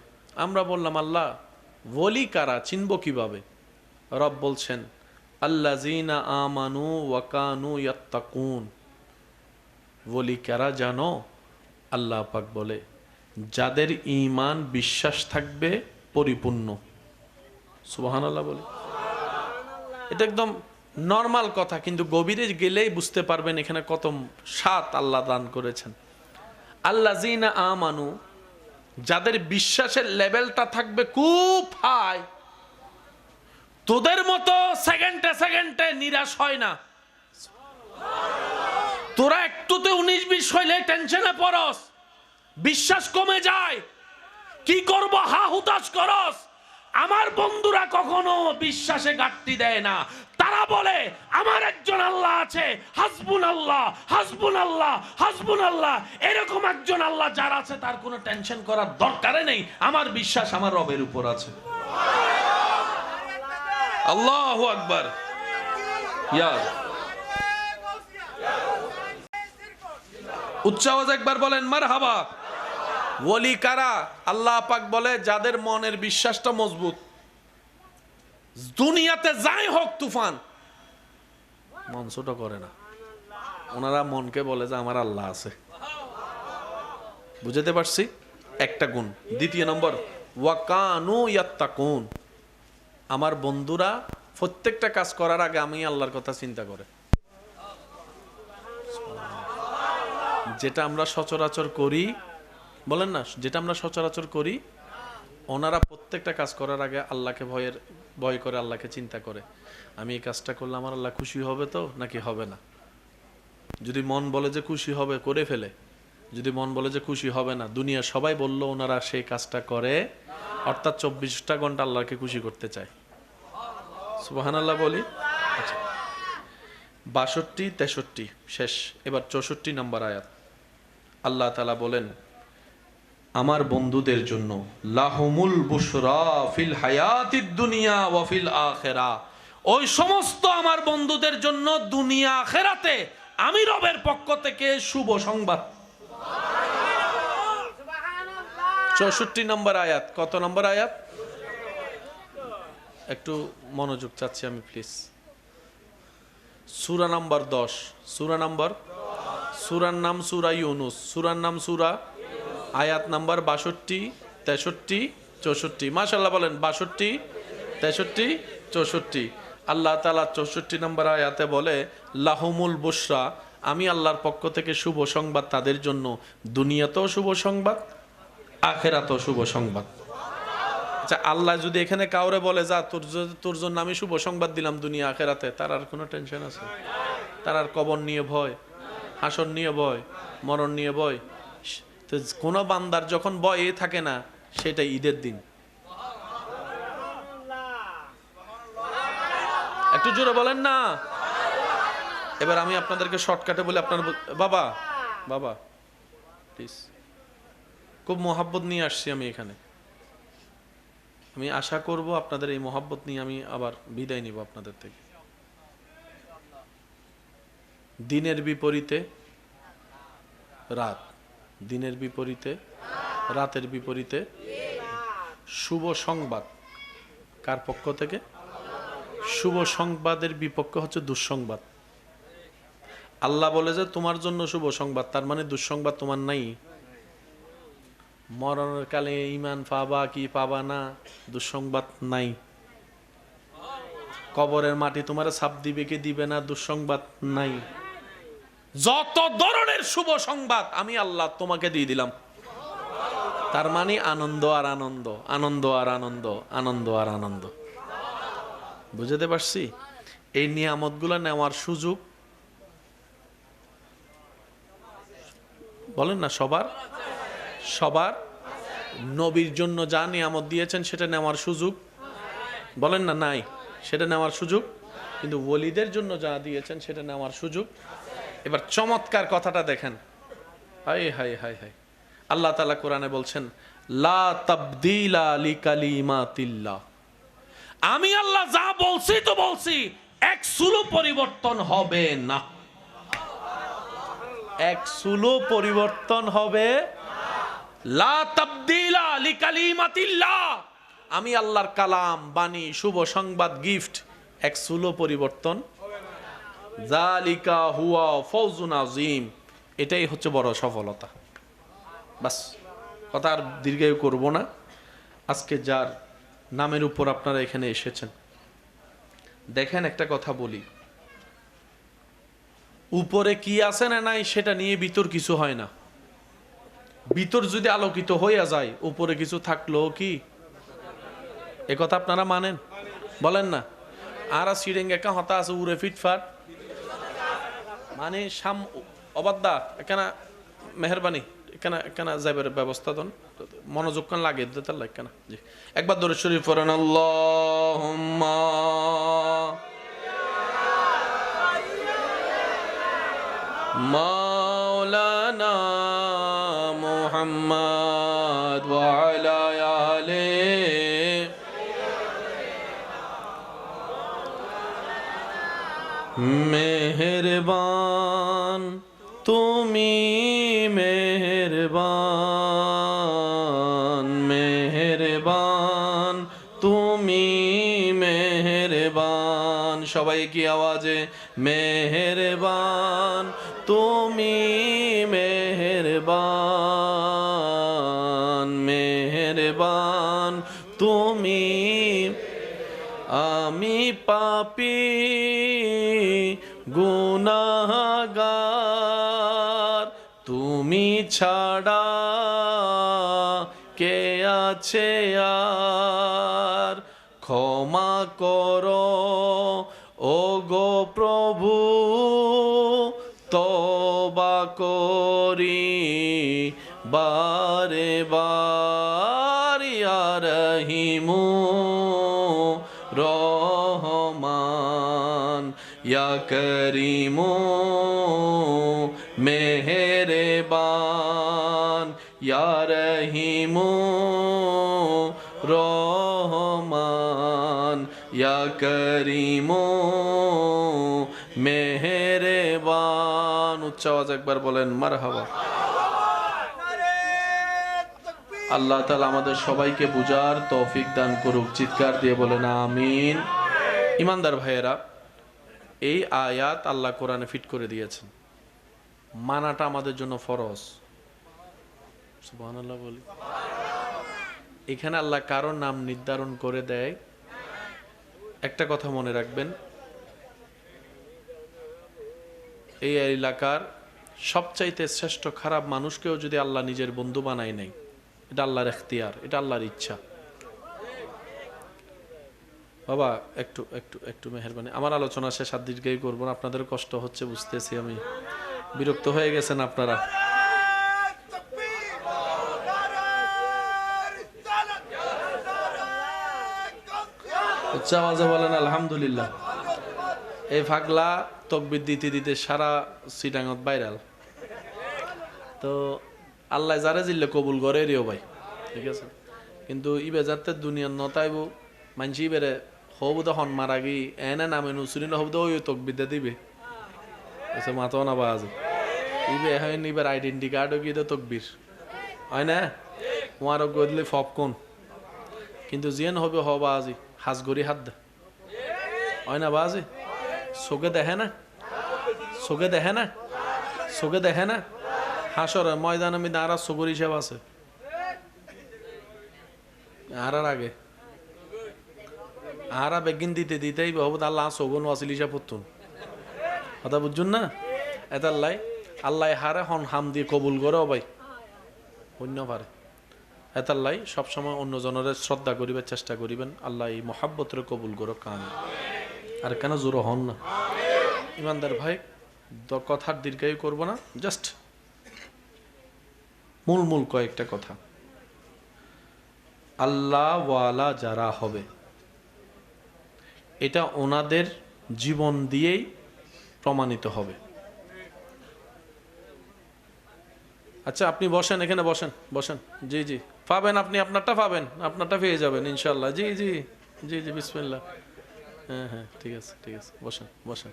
আমরা বললাম আল্লাহ ওলি কারা, চিনব কিভাবে? রব বলছেন আল্লাযীনা আমানু ওয়া কানু ইয়াত্তাকুন, ওলি কারা জানো? আল্লাহ পাক বলে, যাদের ঈমান বিশ্বাস থাকবে পরিপূর্ণ। সুবহানাল্লাহ বলে। এটা একদম নর্মাল কথা, কিন্তু গভীরে গেলেই বুঝতে পারবেন এখানে কত স্বাদ আল্লাহ দান করেছেন। আল্লাযীনা আমানু, যাদের বিশ্বাসের লেভেলটা থাকবে খুব হাই, তোদের মতো সেকেন্ডে সেকেন্ডে নিরাশ হয় না। তোরা একটুতে 19-20 হইলে টেনশনে পড়স, বিশ্বাস কমে যায়, কি করব হা হুতাশ করস। আমার বন্ধুরা কখনো বিশ্বাসে ঘাটতি দেয় না। তারা বলে আমার একজন আল্লাহ আছে, হাসবুনাল্লাহ হাসবুনাল্লাহ হাসবুনাল্লাহ। এরকম একজন আল্লাহ যার আছে তার কোনো টেনশন করার দরকারই নেই, আমার বিশ্বাস আমার রবের উপর আছে। আল্লাহু আকবার। ইয়া উচ্চ আওয়াজে একবার বলেন মারহাবা। ওলি কারা? আল্লাহ পাক বলে, যাদের মনের বিশ্বাসটা মজবুত, দুনিয়াতে যাই হোক তুফান, মন ছোট করে না। ওনারা মনকে বলে যে আমার আল্লাহ আছে। বুঝতে পারছি? একটা গুণ। দ্বিতীয় নম্বর, ওয়াকানু ইয়াত্তাকুন, আমার বন্ধুরা প্রত্যেকটা কাজ করার আগে আমি আল্লাহর কথা চিন্তা করে। যেটা আমরা সচরাচর করি, বলেন না, যেটা আমরা সচরাচর করি, ওনারা প্রত্যেকটা কাজ করার আগে আল্লাহকে ভয় করে, আল্লাহকে চিন্তা করে, আমি এই কাজটা করলে আমার আল্লাহ খুশি হবে তো নাকি হবে না। যদি মন বলে যে খুশি হবে, করে ফেলে। যদি মন বলে যে খুশি হবে না, দুনিয়া সবাই বললো, ওনারা সেই কাজটা করে, অর্থাৎ 24টা ঘন্টা আল্লাহকে খুশি করতে চায়। সুবহানাল্লাহ বলি। আচ্ছা, 62, 63 শেষ। এবার 64 নম্বর আয়াত। আল্লাহ তাআলা বলেন, আমার বন্ধুদের জন্য লাহুমুল বুশরা ফিল হায়াতিদ দুনিয়া ওয়া ফিল আখিরা, ওই সমস্ত আমার বন্ধুদের জন্য দুনিয়া আখিরাতে আমি রবের পক্ষ থেকে শুভ সংবাদ। 64 নম্বর আয়াত। কত নম্বর আয়াত? একটু মনোযোগ চাচ্ছি আমি প্লিজ। সূরা নাম্বার 10। সূরা নাম্বার, সূরার নাম সূরা ইউনুস, সূরার নাম সূরা, আয়াত নাম্বার 62, 63, 64। মাশাআল্লাহ বলেন 62, 63, 64। আল্লাহ তাআলা 64 নম্বর আয়াতে বলে, লাহুমুল বুশরা, আমি আল্লাহর পক্ষ থেকে শুভ সংবাদ তাদের জন্য, দুনিয়াতেও শুভ সংবাদ, আখিরাতেও শুভ সংবাদ। আচ্ছা, আল্লাহ যদি এখানে কাউরে বলে, যা তোর জন্য আমি শুভ সংবাদ দিলাম দুনিয়া আখিরাতে, তার আর কোনো টেনশন আছে? তার আর কবর নিয়ে ভয়, হাসর নিয়ে ভয়, মরণ নিয়ে ভয়? তো কোন বান্দার যখন ভয় থাকে না, সেটা ঈদের দিন। একটু জোরে বলেন না। এবার আমি আপনাদেরকে শর্টকাটে বলি, আপনার বাবা বাবা প্লিজ, খুব মোহাব্বত নিয়ে আসছি আমি এখানে। আমি আশা করব আপনাদের এই মোহাব্বত নিয়ে আমি আবার বিদায় নিব আপনাদের থেকে। দিনের বিপরীতে রাত, দিনের বিপরীতে, রাতের বিপরীতে শুভ সংবাদ। কার পক্ষ থেকে? শুভ সংবাদের বিপক্ষে হচ্ছে দুঃসংবাদ। আল্লাহ বলে যে তোমার জন্য শুভ সংবাদ, তার মানে দুঃসংবাদ তোমার নাই। মরণের কালে ঈমান পাবা কি পাবা না, দুঃসংবাদ নাই। কবরের মাটি তোমার ছাপ দিবে কি দিবে না, দুঃসংবাদ নাই। যত ধরনের শুভ সংবাদ আমি আল্লাহ তোমাকে দিয়ে দিলাম। তার মানে আনন্দ আর আনন্দ, আনন্দ আর আনন্দ, আনন্দ আর আনন্দ। বুঝতে পারছি? এই নিয়ামতগুলো নেওয়ার সুযোগ বলেন না সবার, সবার। নবীর জন্য যা নিয়ামত দিয়েছেন সেটা নেওয়ার সুযোগ বলেন না নাই, সেটা নেওয়ার সুযোগ। কিন্তু ওলিদের জন্য যা দিয়েছেন সেটা নেওয়ার সুযোগ। এবার চমৎকার কথাটা দেখেন, হাই হাই হাই হাই। আল্লাহ তাআলা কোরআনে বলছেন, লা তাবদীলা লিকালিমাতিল্লাহ, আমি আল্লাহ যা বলছি তো বলছি, এক সুলু পরিবর্তন হবে না, এক সুলু পরিবর্তন হবে। লা তাবদীলা লিকালিমাতিল্লাহ, আমি আল্লাহর কালাম, বাণী, শুভ সংবাদ, গিফট, এক সুলু পরিবর্তন। যালিকা হুয়া ফাওজুন আযীম, এটাই হচ্ছে বড় সফলতা। বাস, কথা আর দীর্ঘায়ু করব না। আজকে যার নামের উপর আপনারা এখানে এসেছেন, দেখেন একটা কথা বলি, উপরে কি আছে না নাই সেটা নিয়ে ভিতর কিছু হয় না। ভিতর যদি আলোকিত হইয়া যায়, উপরে কিছু থাকলেও কি এ কথা আপনারা মানেন? বলেন না। আর সিডেঙ্গে একটা হতা আছে উড়ে ফিটফাট, মানে সাম অবাদ্দা এখানে মেহরবানি এখানে এখানে যাইবার ব্যবস্থা দেন, মনোযোগ কান লাগে তার লাগে কেন। জি, একবার দরুদ শরীফ পড়েন। আল্লাহুম্মা মাওলানা মুহাম্মদ ওয়া আলা আলিহি মেহেরবান তুমি মেহেরবান, মেহেরবান তুমি মেহেরবান। সবাই কি আওয়াজে মেহেরবান তুমি মেহেরবান, মেহেরবান তুমি। আমি পাপী গুনাহগার, তুমি ছাড়া কে আছে আর? ক্ষমা করো ও গো প্রভু, তওবা করি বারে বার। ইয়া রহিমু রহমান, ইয়া করিমু মেহেরবান, ইয়া রহিমু রহমান, ইয়া করিমু মেহেরবান। উচ্চ আওয়াজ একবার বলেন মারহাবা। আল্লাহ তাআলা আমাদের সবাইকে বুঝার তৌফিক দান করুক। চিৎকার দিয়ে বলেন আমিন। ইমানদার ভাইয়েরা, এই আয়াত আল্লাহ কোরআনে ফিট করে দিয়েছেন, মানাটা আমাদের জন্য ফরজ। সুবহানাল্লাহ বলি। এখানে আল্লাহ কারোর নাম নির্ধারণ করে দেয়। একটা কথা মনে রাখবেন, এই এলাকার সবচাইতে শ্রেষ্ঠ খারাপ মানুষকেও যদি আল্লাহ নিজের বন্ধু বানায় নেয়, এটা আল্লাহর এখতিয়ার, এটা আল্লাহর ইচ্ছা। বাবা একটু একটু একটু মেহেরবানি, আমার আলোচনা শেষ, আর দীর্ঘায়ু করবো না, আপনাদের কষ্ট হচ্ছে বুঝতেছি, আমি বিরক্ত হয়ে গেছেন আপনারা। উচ্চ আওয়াজে বলেন আলহামদুলিল্লাহ। এই ফাগলা তকবির দিতে দিতে সারা সিটাঙত ভাইরাল। তো আল্লাহ যারে জিল্লে কবুল করে রিও ভাই, ঠিক আছে। কিন্তু ইবে যাতে দুনিয়ার নতাইব মানসি বেড়ে হবু তো হন মারা গি এনে নামে নুসুরি নহব তো ওই তকবির দিবে মাতো না বাজ ইবে এখন ইবার আইডেন্টি কার্ডও গিয়ে তকবির হয় না, ওয়ারও গদলে ফপকন। কিন্তু জিয়ান হবে হ বাজি হাজ গড়ি হাত দে হয় না বাজি, চোখে দেখে না, চোখে দেখে না, চোখে দেখে না। হাসর ময়দান আমি দাঁড়া চোখের হিসাব আছে আর আগে আরা বেগিন দিতে দিতেই বহুত আল্লাহ চোখন ওয়াসিল হিসাব করতুন কথা বুঝুন না। এতাল্লাই আল্লাহ হারে হন হাম দিয়ে কবুল করে ভাই অন্য পারে। এতাল্লাই সবসময় অন্য জনের শ্রদ্ধা করিবার চেষ্টা করিবেন, আল্লাহ এই মহাব্বতের কবুল করো কান। আর কেন জোর হন না ইমানদার ভাই, কথার দীর্ঘায়ু করবো না, জাস্ট মূল মূল কয়েকটা কথা। আল্লাহ ওয়ালা যারা হবে এটা ওনাদের জীবন দিয়েই প্রমাণিত হবে। আচ্ছা আপনি বসেন, এখানে বসেন, বসেন। জি জি পাবেন, আপনি আপনারটা পাবেন, আপনারটা পেয়ে যাবেন ইনশাল্লাহ। জি জি জি জি বিসমিল্লাহ। হ্যাঁ হ্যাঁ ঠিক আছে ঠিক আছে, বসেন বসেন,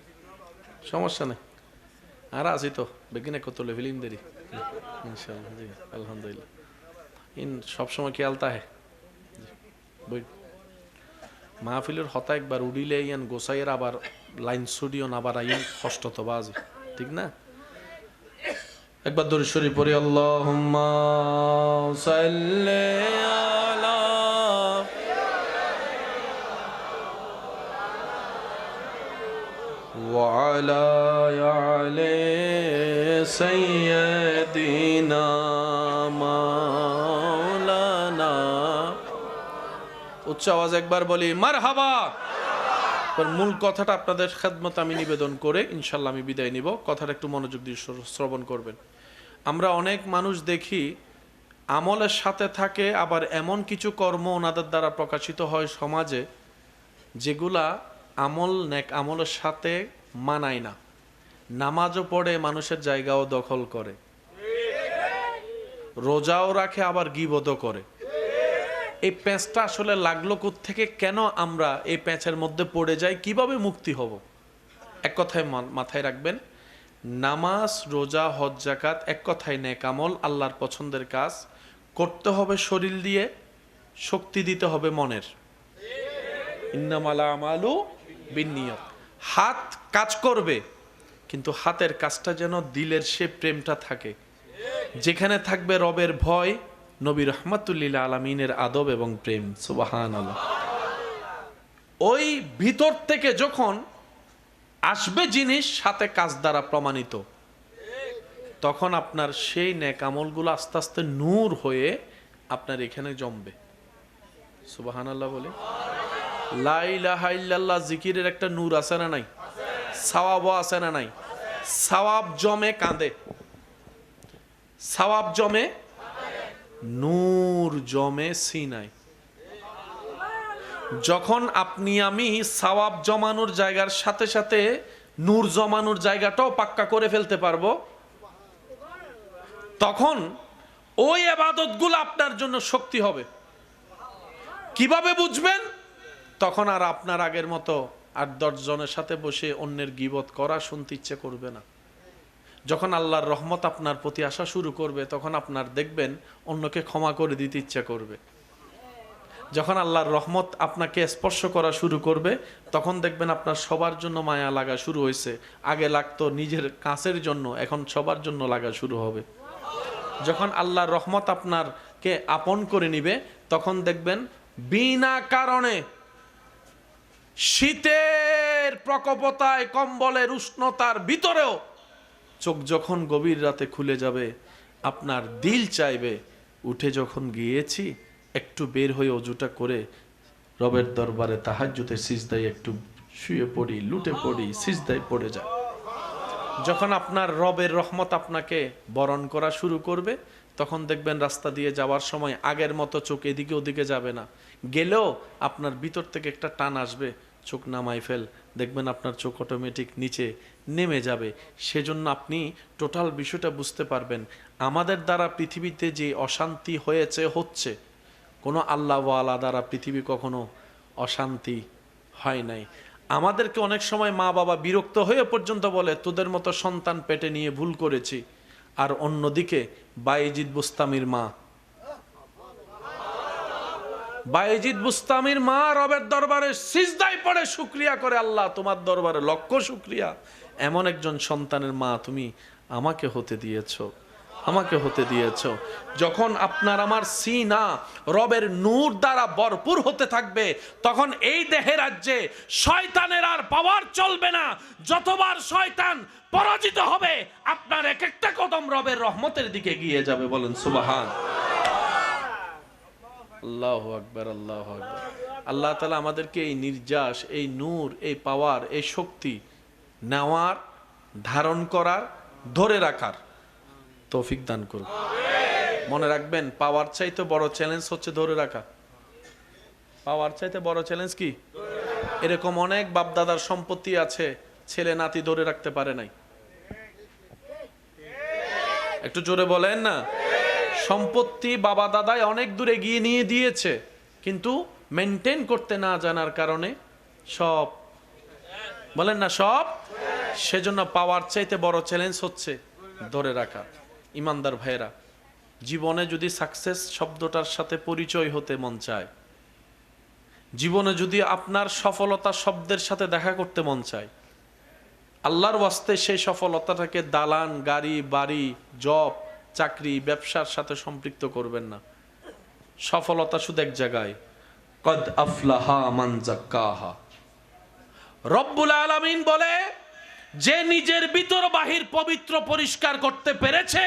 সমস্যা নেই। আর আছি তো বেগিনে কত ফিল্ম দেরি ইনশাল্লাহ। জি আলহামদুলিল্লাহ, ইন সবসময় খেয়ালতা হে বই মাহফিলের হতা একবার উড়িলে ইয়ান গোসাইয়ের আবার লাইন স্টুডিও আবার আইন কষ্ট তো বাজে ঠিক না। একবার দরুদ শরীফ পড়ি, আল্লাহুম্মা সাল্লি আলা ওয়া আলা আলি সাইয়্যিদিনা মাওলানা। উচ্চ আওয়াজে একবার বলি মারহাবা। মূল কথাটা আপনাদের খেদমত আমি নিবেদন করে ইনশাল্লাহ আমি বিদায় নিব। কথাটা একটু মনোযোগ দিয়ে শ্রবণ করবেন। আমরা অনেক মানুষ দেখি আমলের সাথে থাকে, আবার এমন কিছু কর্ম ওনাদের দ্বারা প্রকাশিত হয় সমাজে যেগুলা আমল নেক আমলের সাথে মানায় না। নামাজও পড়ে, মানুষের জায়গাও দখল করে, রোজাও রাখে, আবার গীবতও করে। এই প্যাঁচটা আসলে লাগলো কোত্থেকে? কেন আমরা এই প্যাঁচের মধ্যে পড়ে যাই? কিভাবে মুক্তি হব? এক কথায় মাথায় রাখবেন, নামাজ, রোজা, হজ, যাকাত এক কথায় নেক আমল, আল্লাহর পছন্দের কাজ। করতে হবে শরীর দিয়ে, শক্তি দিতে হবে মনের। ইন্নামাল আমালু বিন্নিয়াত। হাত কাজ করবে, কিন্তু হাতের কাজটা যেন দিলের সে প্রেমটা থাকে, যেখানে থাকবে রবের ভয়, নবী রহমাতুল্লিল আলামিনের আদব এবং প্রেম। সুবহানাল্লাহ। ওই ভিতর থেকে যখন আসবে জিনিস সাথে কাজ দ্বারা প্রমাণিত, তখন আপনার সেই নেক আমলগুলো আস্তে আস্তে নূর হয়ে আপনার এখানে জমবে। সুবহানাল্লাহ বলে। লা ইলাহা ইল্লাল্লাহ জিকিরের একটা নূর আছে না নাই? সওয়াবও আছে না নাই? সওয়াব জমে কাঁদে, সওয়াব জমে, নূর জমে সিনায়। যখন আপনি আমি সওয়াব জমানোর জায়গার সাথে সাথে নূর জমানোর জায়গাটাও পাক্কা করে ফেলতে পারবো, তখন ওই ইবাদতগুলো আপনার জন্য শক্তি হবে। কিভাবে বুঝবেন? তখন আর আপনার আগের মতো ৮-১০ জনের সাথে বসে অন্যের গীবত করা শুনতে ইচ্ছে করবে না। যখন আল্লাহর রহমত আপনার প্রতি আসা শুরু করবে, তখন আপনার দেখবেন অন্যকে ক্ষমা করে দিতে ইচ্ছা করবে। যখন আল্লাহর রহমত আপনাকে স্পর্শ করা শুরু করবে, তখন দেখবেন আপনার সবার জন্য মায়া লাগা শুরু হয়েছে। আগে লাগতো নিজের কাছের জন্য, এখন সবার জন্য লাগা শুরু হবে। যখন আল্লাহর রহমত আপনারকে আপন করে নিবে, তখন দেখবেন বিনা কারণে শীতের প্রকোপতায়, কম্বলের উষ্ণতার ভিতরেও চোখ যখন গভীর রাতে খুলে যাবে, আপনার দিল চাইবে উঠে যখন গিয়েছি একটু বের হয়ে অজুটা করে রবের দরবারে তাহাজ্জুদের সিজদায় একটু শুয়ে পড়ি, লুটে পড়ি, সিজদায় পড়ে যায়। যখন আপনার রবের রহমত আপনাকে বরণ করা শুরু করবে, তখন দেখবেন রাস্তা দিয়ে যাওয়ার সময় আগের মতো চোখ এদিকে ওদিকে যাবে না। গেলেও আপনার ভিতর থেকে একটা টান আসবে, চোখ নামাই ফেল, দেখবেন আপনার চোখ অটোমেটিক নিচে নেমে যাবে। সেজন্য আপনি টোটাল বিষয়টা বুঝতে পারবেন। আমাদের দ্বারা পৃথিবীতে যে অশান্তি হয়েছে, হচ্ছে, কোনো আল্লাহওয়ালা দ্বারা পৃথিবী কখনো অশান্তি হয় নাই। আমাদেরকে অনেক সময় মা বাবা বিরক্ত হয়ে পর্যন্ত বলে তোদের মতো সন্তান পেটে নিয়ে ভুল করেছি। আর অন্যদিকে বায়েজিদ বুস্তামির মা, বায়েজিদ বুস্তামির মা রবের দরবারে সিজদায় পড়ে শুকরিয়া করে, আল্লাহ তোমার দরবারে লক্ষ শুকরিয়া, এমন একজন সন্তানের মা তুমি আমাকে হতে দিয়েছো, আমাকে হতে দিয়েছো। যখন আপনার আমার সিনা রবের নূর দ্বারা ভরপুর হতে থাকবে, তখন এই দেহের রাজ্যে শয়তানের আর পাওয়ার চলবে না। যতবার শয়তান পরাজিত হবে, আপনার এক একটা কদম রবের রহমতের দিকে গিয়ে যাবে। বলেন সুবহান আল্লাহু আকবার, আল্লাহু আকবার। আল্লাহ তাআলা আমাদেরকে এই নির্যাস, এই নূর, এই পাওয়ার, এই শক্তি নেওয়ার, ধারণ করার, ধরে রাখার তৌফিক দান করুন। মনে রাখবেন, পাওয়ার চাইতে বড় চ্যালেঞ্জ হচ্ছে ধরে রাখা। পাওয়ার চাইতে বড় চ্যালেঞ্জ কি? এরকম অনেক বাপদাদার সম্পত্তি আছে, ছেলে নাতি ধরে রাখতে পারে নাই। একটু জোরে বলেন না। সম্পত্তি বাবা দাদাই অনেক দূরে গিয়ে নিয়ে দিয়েছে, কিন্তু মেনটেন করতে না জানার কারণে সব, বলেন না সব। সেজন্য পাওয়ার চাইতে বড় চ্যালেঞ্জ হচ্ছে ধরে রাখা। ইমানদার ভাইয়েরা, জীবনে যদি সাকসেস শব্দটার সাথে পরিচয় হতে মন চায়, জীবনে যদি আপনার সফলতা শব্দের সাথে দেখা করতে মন চায়, আল্লাহর ওয়াস্তে সেই সফলতাটাকে দালান, গাড়ি, বাড়ি, জব, চাকরি, ব্যবসার সাথে সম্পৃক্ত করবেন না। সফলতা শুধু এক জায়গায়, কদ আফলাহা মান যাক্কাহা। রব্বুল আলামিন বলে, যে নিজের ভিতর বাহির পবিত্র পরিষ্কার করতে পেরেছে,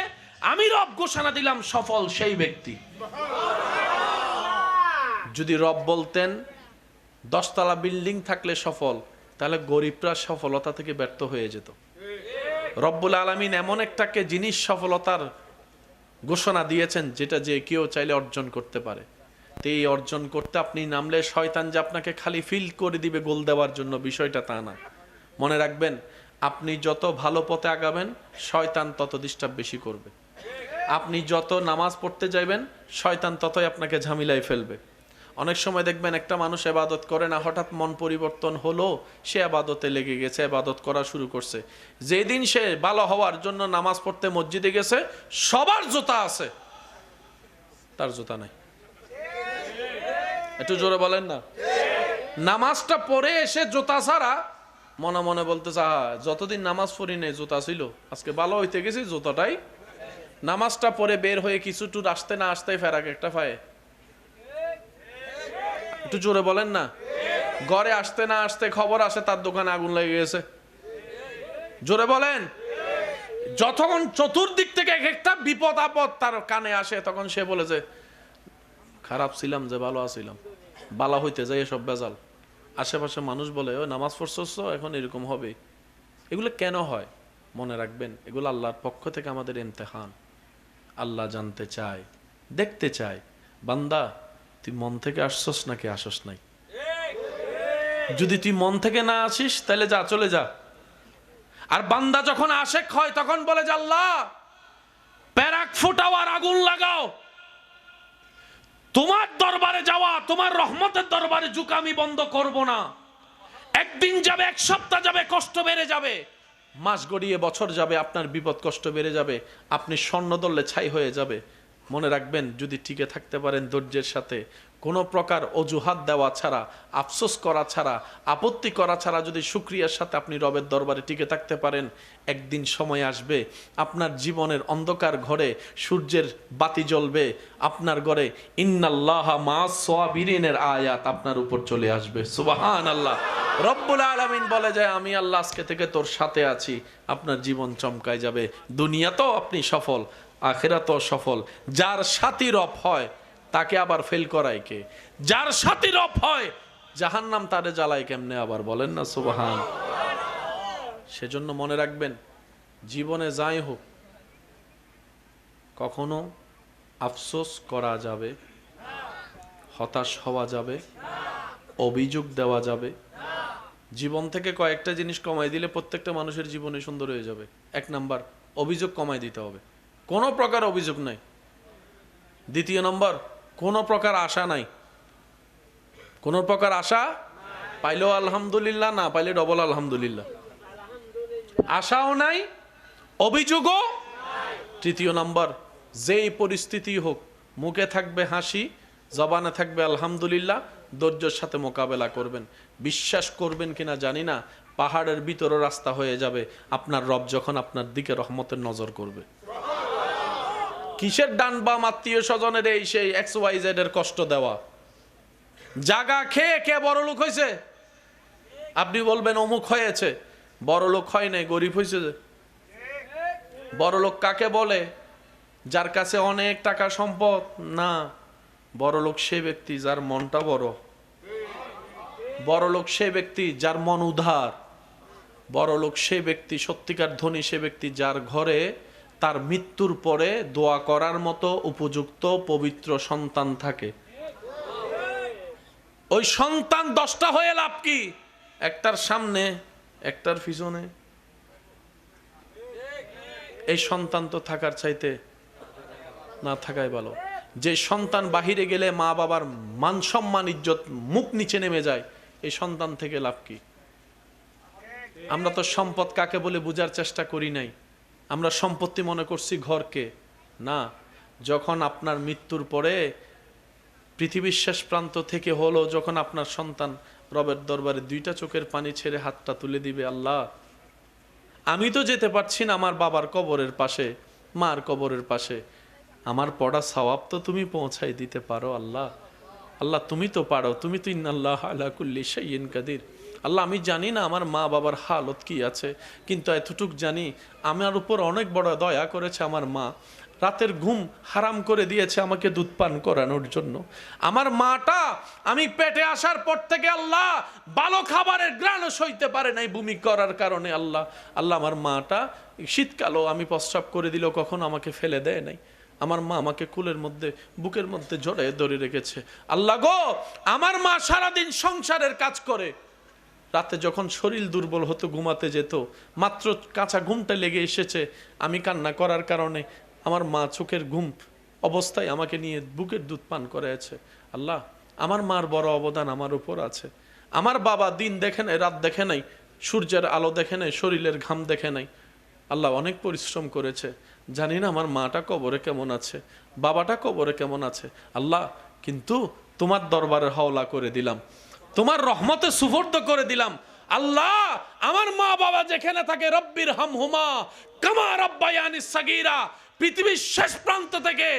আমি রব ঘোষণা দিলাম সফল সেই ব্যক্তি। যদি রব বলতেন 10 তলা বিল্ডিং থাকলে সফল, তাহলে গরিবরা সফলতা থেকে ব্যর্থ হয়ে যেত। রব্বুল আলামিন এমন একটাকে জিনিস সফলতার ঘোষণা দিয়েছেন, যেটা যে কেউ চাইলে অর্জন করতে পারে। তো এই অর্জন করতে আপনি নামলে শয়তান যে আপনাকে খালি ফিল করে দিবে গোল দেওয়ার জন্য, বিষয়টা তা না। মনে রাখবেন, আপনি যত ভালো পথে আগাবেন, শয়তান তত ডিস্টার্ব বেশি করবে। আপনি যত নামাজ পড়তে যাইবেন, শয়তান ততই আপনাকে ঝামেলায় ফেলবে। অনেক সময় দেখবেন একটা মানুষ ইবাদত করে না, হঠাৎ মন পরিবর্তন হলো, সে ইবাদতে লেগে গেছে, ইবাদত করা শুরু করছে। যেদিন সে ভালো হওয়ার জন্য নামাজ পড়তে মসজিদে গেছে, সবার জুতা আছে, তার জুতা নাই। একটু জোরে বলেন না। নামাজটা পড়ে এসে জুতা ছাড়া মনে মনে বলতেছে, যতদিন নামাজ পড়ি নেই জুতা ছিল, আজকে ভালো হইতে গেছি জুতাটাই। নামাজটা পরে বের হয়ে কিছু টুর আসতে না আসতে ফেরাক একটা পায়ে। একটু জোরে বলেন না। ঘরে আসতে না আসতে খবর আসে তার দোকানে আগুন লেগে গেছে। জোরে বলেন। যখন চতুর্দিক থেকে এক একটা বিপদ আপদ তার কানে আসে, তখন সে বলে যে খারাপ ছিলাম যে ভালো আছিলাম, বালা হইতে যায় এসব বেজাল। আশেপাশে মানুষ বলে, ও নামাজ পড়ছস, এখন এরকম হবে। এগুলো কেন হয়? মনে রাখবেন, এগুলো আল্লাহর পক্ষ থেকে আমাদের ইমতিহান। আল্লাহ জানতে চায়, দেখতে চায়, বান্দা তুই মন থেকে আসছস নাকি আসস নাই। যদি তুই মন থেকে না আসিস, তাহলে যা, চলে যা। আর বান্দা যখন আশেক হয়, তখন বলে যে আল্লাহ প্যারাক ফুটাও আর আগুন লাগাও, তোমার দরবারে যাওয়া, তোমার রহমতের দরবারে ঝুঁকা আমি বন্ধ করব না। একদিন যাবে, এক সপ্তাহ যাবে, কষ্ট বেড়ে যাবে, মাস গড়িয়ে বছর যাবে, আপনার বিপদ কষ্ট বেড়ে যাবে, আপনি স্বর্ণ দললে ছাই হয়ে যাবে। মনে রাখবেন, যদি টিকে থাকতে পারেন ধৈর্যের সাথে, কোনো প্রকার অজুহাত দেওয়া ছাড়া, আফসোস করা ছাড়া, আপত্তি করা ছাড়া যদি শুকরিয়ার সাথে আপনি রবের দরবারে টিকে থাকতে পারেন, একদিন সময় আসবে আপনার জীবনের অন্ধকার ঘরে সূর্যের বাতি জ্বলবে, আপনার ঘরে ইন্নাল্লাহা মা'আস সাবিরিনের আয়াত আপনার উপর চলে আসবে। সুবহানাল্লাহ। রব্বুল আলামিন বলে যায়, আমি আল্লাহ আজকে থেকে তোর সাথে আছি। আপনার জীবন চমকায় যাবে। দুনিয়াতেও আপনি সফল, আখিরাতেও সফল। যার সাথী রব হয়, তাকে আবার ফেল করায় কে? যার সাথী রব হয়, জাহান্নাম তারে জ্বালায় কেমনে আবার, বলেন না সুবহান। সেজন্য মনে রাখবেন, জীবনে যাই হোক, কখনো আফসোস করা যাবে, হতাশ হওয়া যাবে, অভিযোগ দেওয়া যাবে। জীবন থেকে কয়েকটা জিনিস কমাই দিলে প্রত্যেকটা মানুষের জীবনে সুন্দর হয়ে যাবে। 1 নাম্বার, অভিযোগ কমাই দিতে হবে, কোনো প্রকার অভিযোগ নাই। 2 নম্বর, কোনো প্রকার আশা নাই। কোনো প্রকার আশা, পাইলেও আলহামদুলিল্লাহ, না পাইলে ডবল আলহামদুলিল্লাহ। আশাও নাই, অভিযোগও। 3 নম্বর, যেই পরিস্থিতি হোক, মুখে থাকবে হাসি, জবানে থাকবে আলহামদুলিল্লাহ, ধৈর্যের সাথে মোকাবেলা করবেন। বিশ্বাস করবেন কিনা জানি না, পাহাড়ের ভিতরে রাস্তা হয়ে যাবে আপনার রব যখন আপনার দিকে রহমতের নজর করবে। কিসের ডান বাম আত্মীয় স্বজনের এই সেই XYZ এর কষ্ট দেওয়া, জাগা খেয়ে কে বড় লোক হয়েছে? আপনি বলবেন অমুক হয়েছে, বড় লোক হয় নাই, গরিব হয়েছে। বড় লোক কাকে বলে? যার কাছে অনেক টাকা সম্পদ না। বড় লোক সে ব্যক্তি যার মনটা বড়। বড় লোক সে ব্যক্তি যার মন উদার। বড় লোক সে ব্যক্তি, সত্যিকার ধনী সে ব্যক্তি, যার ঘরে তার মৃত্যুর পরে দোয়া করার মতো উপযুক্ত পবিত্র সন্তান থাকে। ওই সন্তান 10টা হয়ে লাভ কি? একটার সামনে, একটার পিছনে। এই সন্তান তো থাকার চাইতে না থাকাই ভালো। যে সন্তান বাহিরে গেলে মা বাবার মান সম্মান ইজ্জত মুখ নিচে নেমে যায়, এই সন্তান থেকে লাভ কি? আমরা তো সম্পদ কাকে বলে বোঝার চেষ্টা করি নাই। আমরা সম্পত্তি মনে করছি ঘরকে। না, যখন আপনার মৃত্যুর পরে পৃথিবীর শেষ প্রান্ত থেকে হলো, যখন আপনার সন্তান রবের দরবারে 2টা চোখের পানি ছেড়ে হাতটা তুলে দিবে, আল্লাহ আমি তো যেতে পারছি না আমার বাবার কবরের পাশে, মার কবরের পাশে, আমার পড়া সওয়াব তো তুমি পৌঁছাই দিতে পারো আল্লাহ। আল্লাহ তুমি তো পারো, তুমি তো ইন্নাল্লাহ আলা কুল্লি শাইইন কাদির। আল্লাহ আমি জানি না আমার মা বাবার হালত কি আছে, কিন্তু এতটুক জানি আমার উপর অনেক বড় দয়া করেছে আমার মা। রাতের ঘুম হারাম করে দিয়েছে আমাকে দুধ পান করানোর জন্য। আমার মাটা আমি পেটে আসার পর থেকে আল্লাহ ভালো খাবারের ঘ্রাণও সইতে পারে নাই বমি করার কারণে। আল্লাহ আল্লাহ আমার মাটা শীতকালও আমি প্রস্রাব করে দিল কখনো আমাকে ফেলে দেয় নাই। আমার মা আমাকে কুলের মধ্যে বুকের মধ্যে জড়ায় ধরে রেখেছে। আল্লাহ গো, আমার মা সারাদিন সংসারের কাজ করে, রাতে যখন শরীর দুর্বল হতো ঘুমাতে যেত, মাত্র কাঁচা ঘুমটা লেগে এসেছে, আমি কান্না করার কারণে আমার মা চোখের ঘুম অবস্থায় আমাকে নিয়ে বুকের দুধ পান করেছে। আল্লাহ আমার মার বড় অবদান আমার উপর আছে। আমার বাবা দিন দেখে নাই, রাত দেখে নাই, সূর্যের আলো দেখে নাই, শরীরের ঘাম দেখে নাই। আল্লাহ অনেক পরিশ্রম করেছে। জানি না আমার মাটা কবরে কেমন আছে, বাবাটা কবরে কেমন আছে আল্লাহ, কিন্তু তোমার দরবারে হাওলা করে দিলাম, তোমার রহমতে সুফর্দ করে দিলাম। আল্লাহ আমার মা বাবা যেখানে থাকে, রব্বির হামহুমা কামা রাব্বায়ানি সাগীরা, পৃথিবীর শেষ প্রান্ত থেকে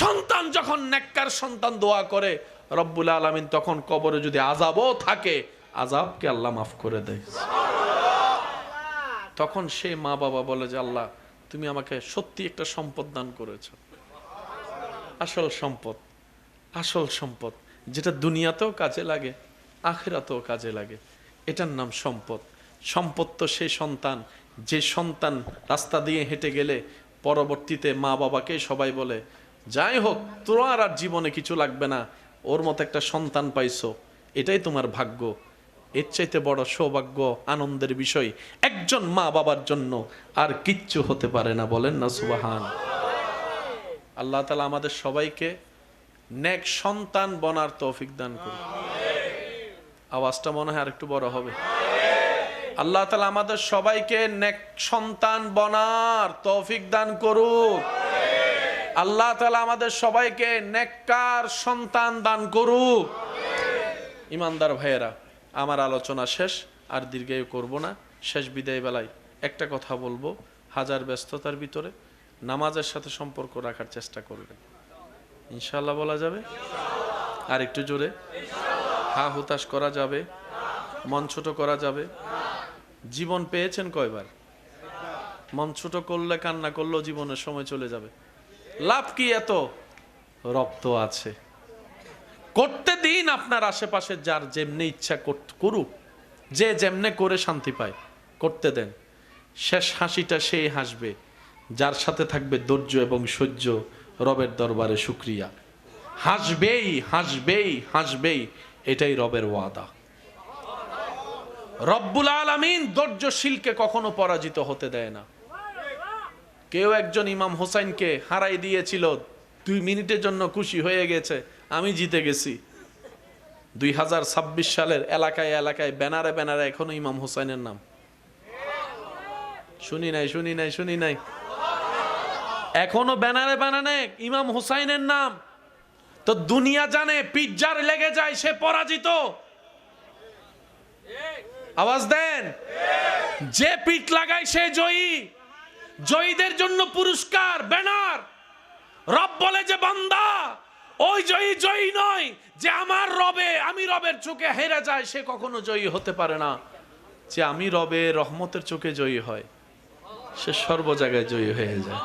সন্তান যখন নেককার সন্তান দোয়া করে রব্বুল আলামিন, তখন কবরে যদি আযাবও থাকে আযাবকে আল্লাহ মাফ করে দেয়। তখন সে মা বাবা বলে যে আল্লাহ তুমি আমাকে সত্যি একটা সম্পদ দান করেছো, আসল সম্পদ, আসল সম্পদ, যেটা দুনিয়াতেও কাজে লাগে আখিরাতেও কাজে লাগে, এটার নাম সম্পদ। সম্পদ তো সেই সন্তান, যে সন্তান রাস্তা দিয়ে হেঁটে গেলে পরবর্তীতে মা বাবাকে সবাই বলে যাই হোক তোমার আর জীবনে কিছু লাগবে না, ওর মতো একটা সন্তান পাইছো, এটাই তোমার ভাগ্য। এর চাইতে বড় সৌভাগ্য আনন্দের বিষয় একজন মা বাবার জন্য আর কিচ্ছু হতে পারে না। বলেন না সুবহান। আল্লাহ তাআলা আমাদের সবাইকে নেক সন্তান বনার তৌফিক দান করুন। আওয়াজটা মনে হয় আর একটু বড় হবে। আল্লাহ তাআলা আমাদের সবাইকে নেক সন্তান বনার তৌফিক দান করুক। আল্লাহ তাআলা আমাদের সবাইকে নেককার সন্তান দান করুক। ইমানদার ভাইয়েরা, আমার আলোচনা শেষ, আর দীর্ঘায়ু করব না। শেষ বিদায় বেলায় একটা কথা বলবো, হাজার ব্যস্ততার ভিতরে নামাজের সাথে সম্পর্ক রাখার চেষ্টা করবেন, ইনশাআল্লাহ বলা যাবে। আর একটু জোরে, হা হুতাশ করা যাবে, মন ছোট করা যাবে। জীবন পেয়েছেন কয়বার? মন ছোট করলে কান্না করলেও জীবনের সময় চলে যাবে। লাভ কি এত? রক্ত আছে, করতে দিন আপনার আশেপাশে যার যেমনি ইচ্ছা করুক, যে যেমনে করে শান্তি পায় করতে দেন। শেষ হাসিটা সেই হাসবে যার সাথে থাকবে ধৈর্য এবং সহ্য, রবের দরবারে শুকরিয়া। হাসবেই হাসবেই হাসবেই, এটাই রবের ওয়াদা। রব্বুল আলামিন ধৈর্যশীলকে কখনো পরাজিত হতে দেয় না। কেউ একজন ইমাম হোসাইনকে হারাই দিয়েছিল, 2 মিনিটের জন্য খুশি হয়ে গেছে আমি জিতে গেছি। 2026 সালের এলাকায় এলাকায় ব্যানারে ব্যানারে এখনো ইমাম হোসাইনের নাম। শুনি নাই এখনো ব্যানারে ব্যানারে ইমাম হোসাইনের নাম। তো দুনিয়া জানে পিজ্জার লেগে যায় সে পরাজিত। আওয়াজ দেন, যে পিঠ লাগায় সে জয়ী। জয়ীদের জন্য পুরস্কার, ব্যানার। রব বলে যে বান্দা ওই জয়ী নয় যে আমার রবে, আমি রবের চোখে হেরে যায়, সে কখনো জয়ী হতে পারে না। যে আমি রবের রহমতের চোখে জয়ী হয়, সে সর্ব জায়গায় জয়ী হয়ে যায়।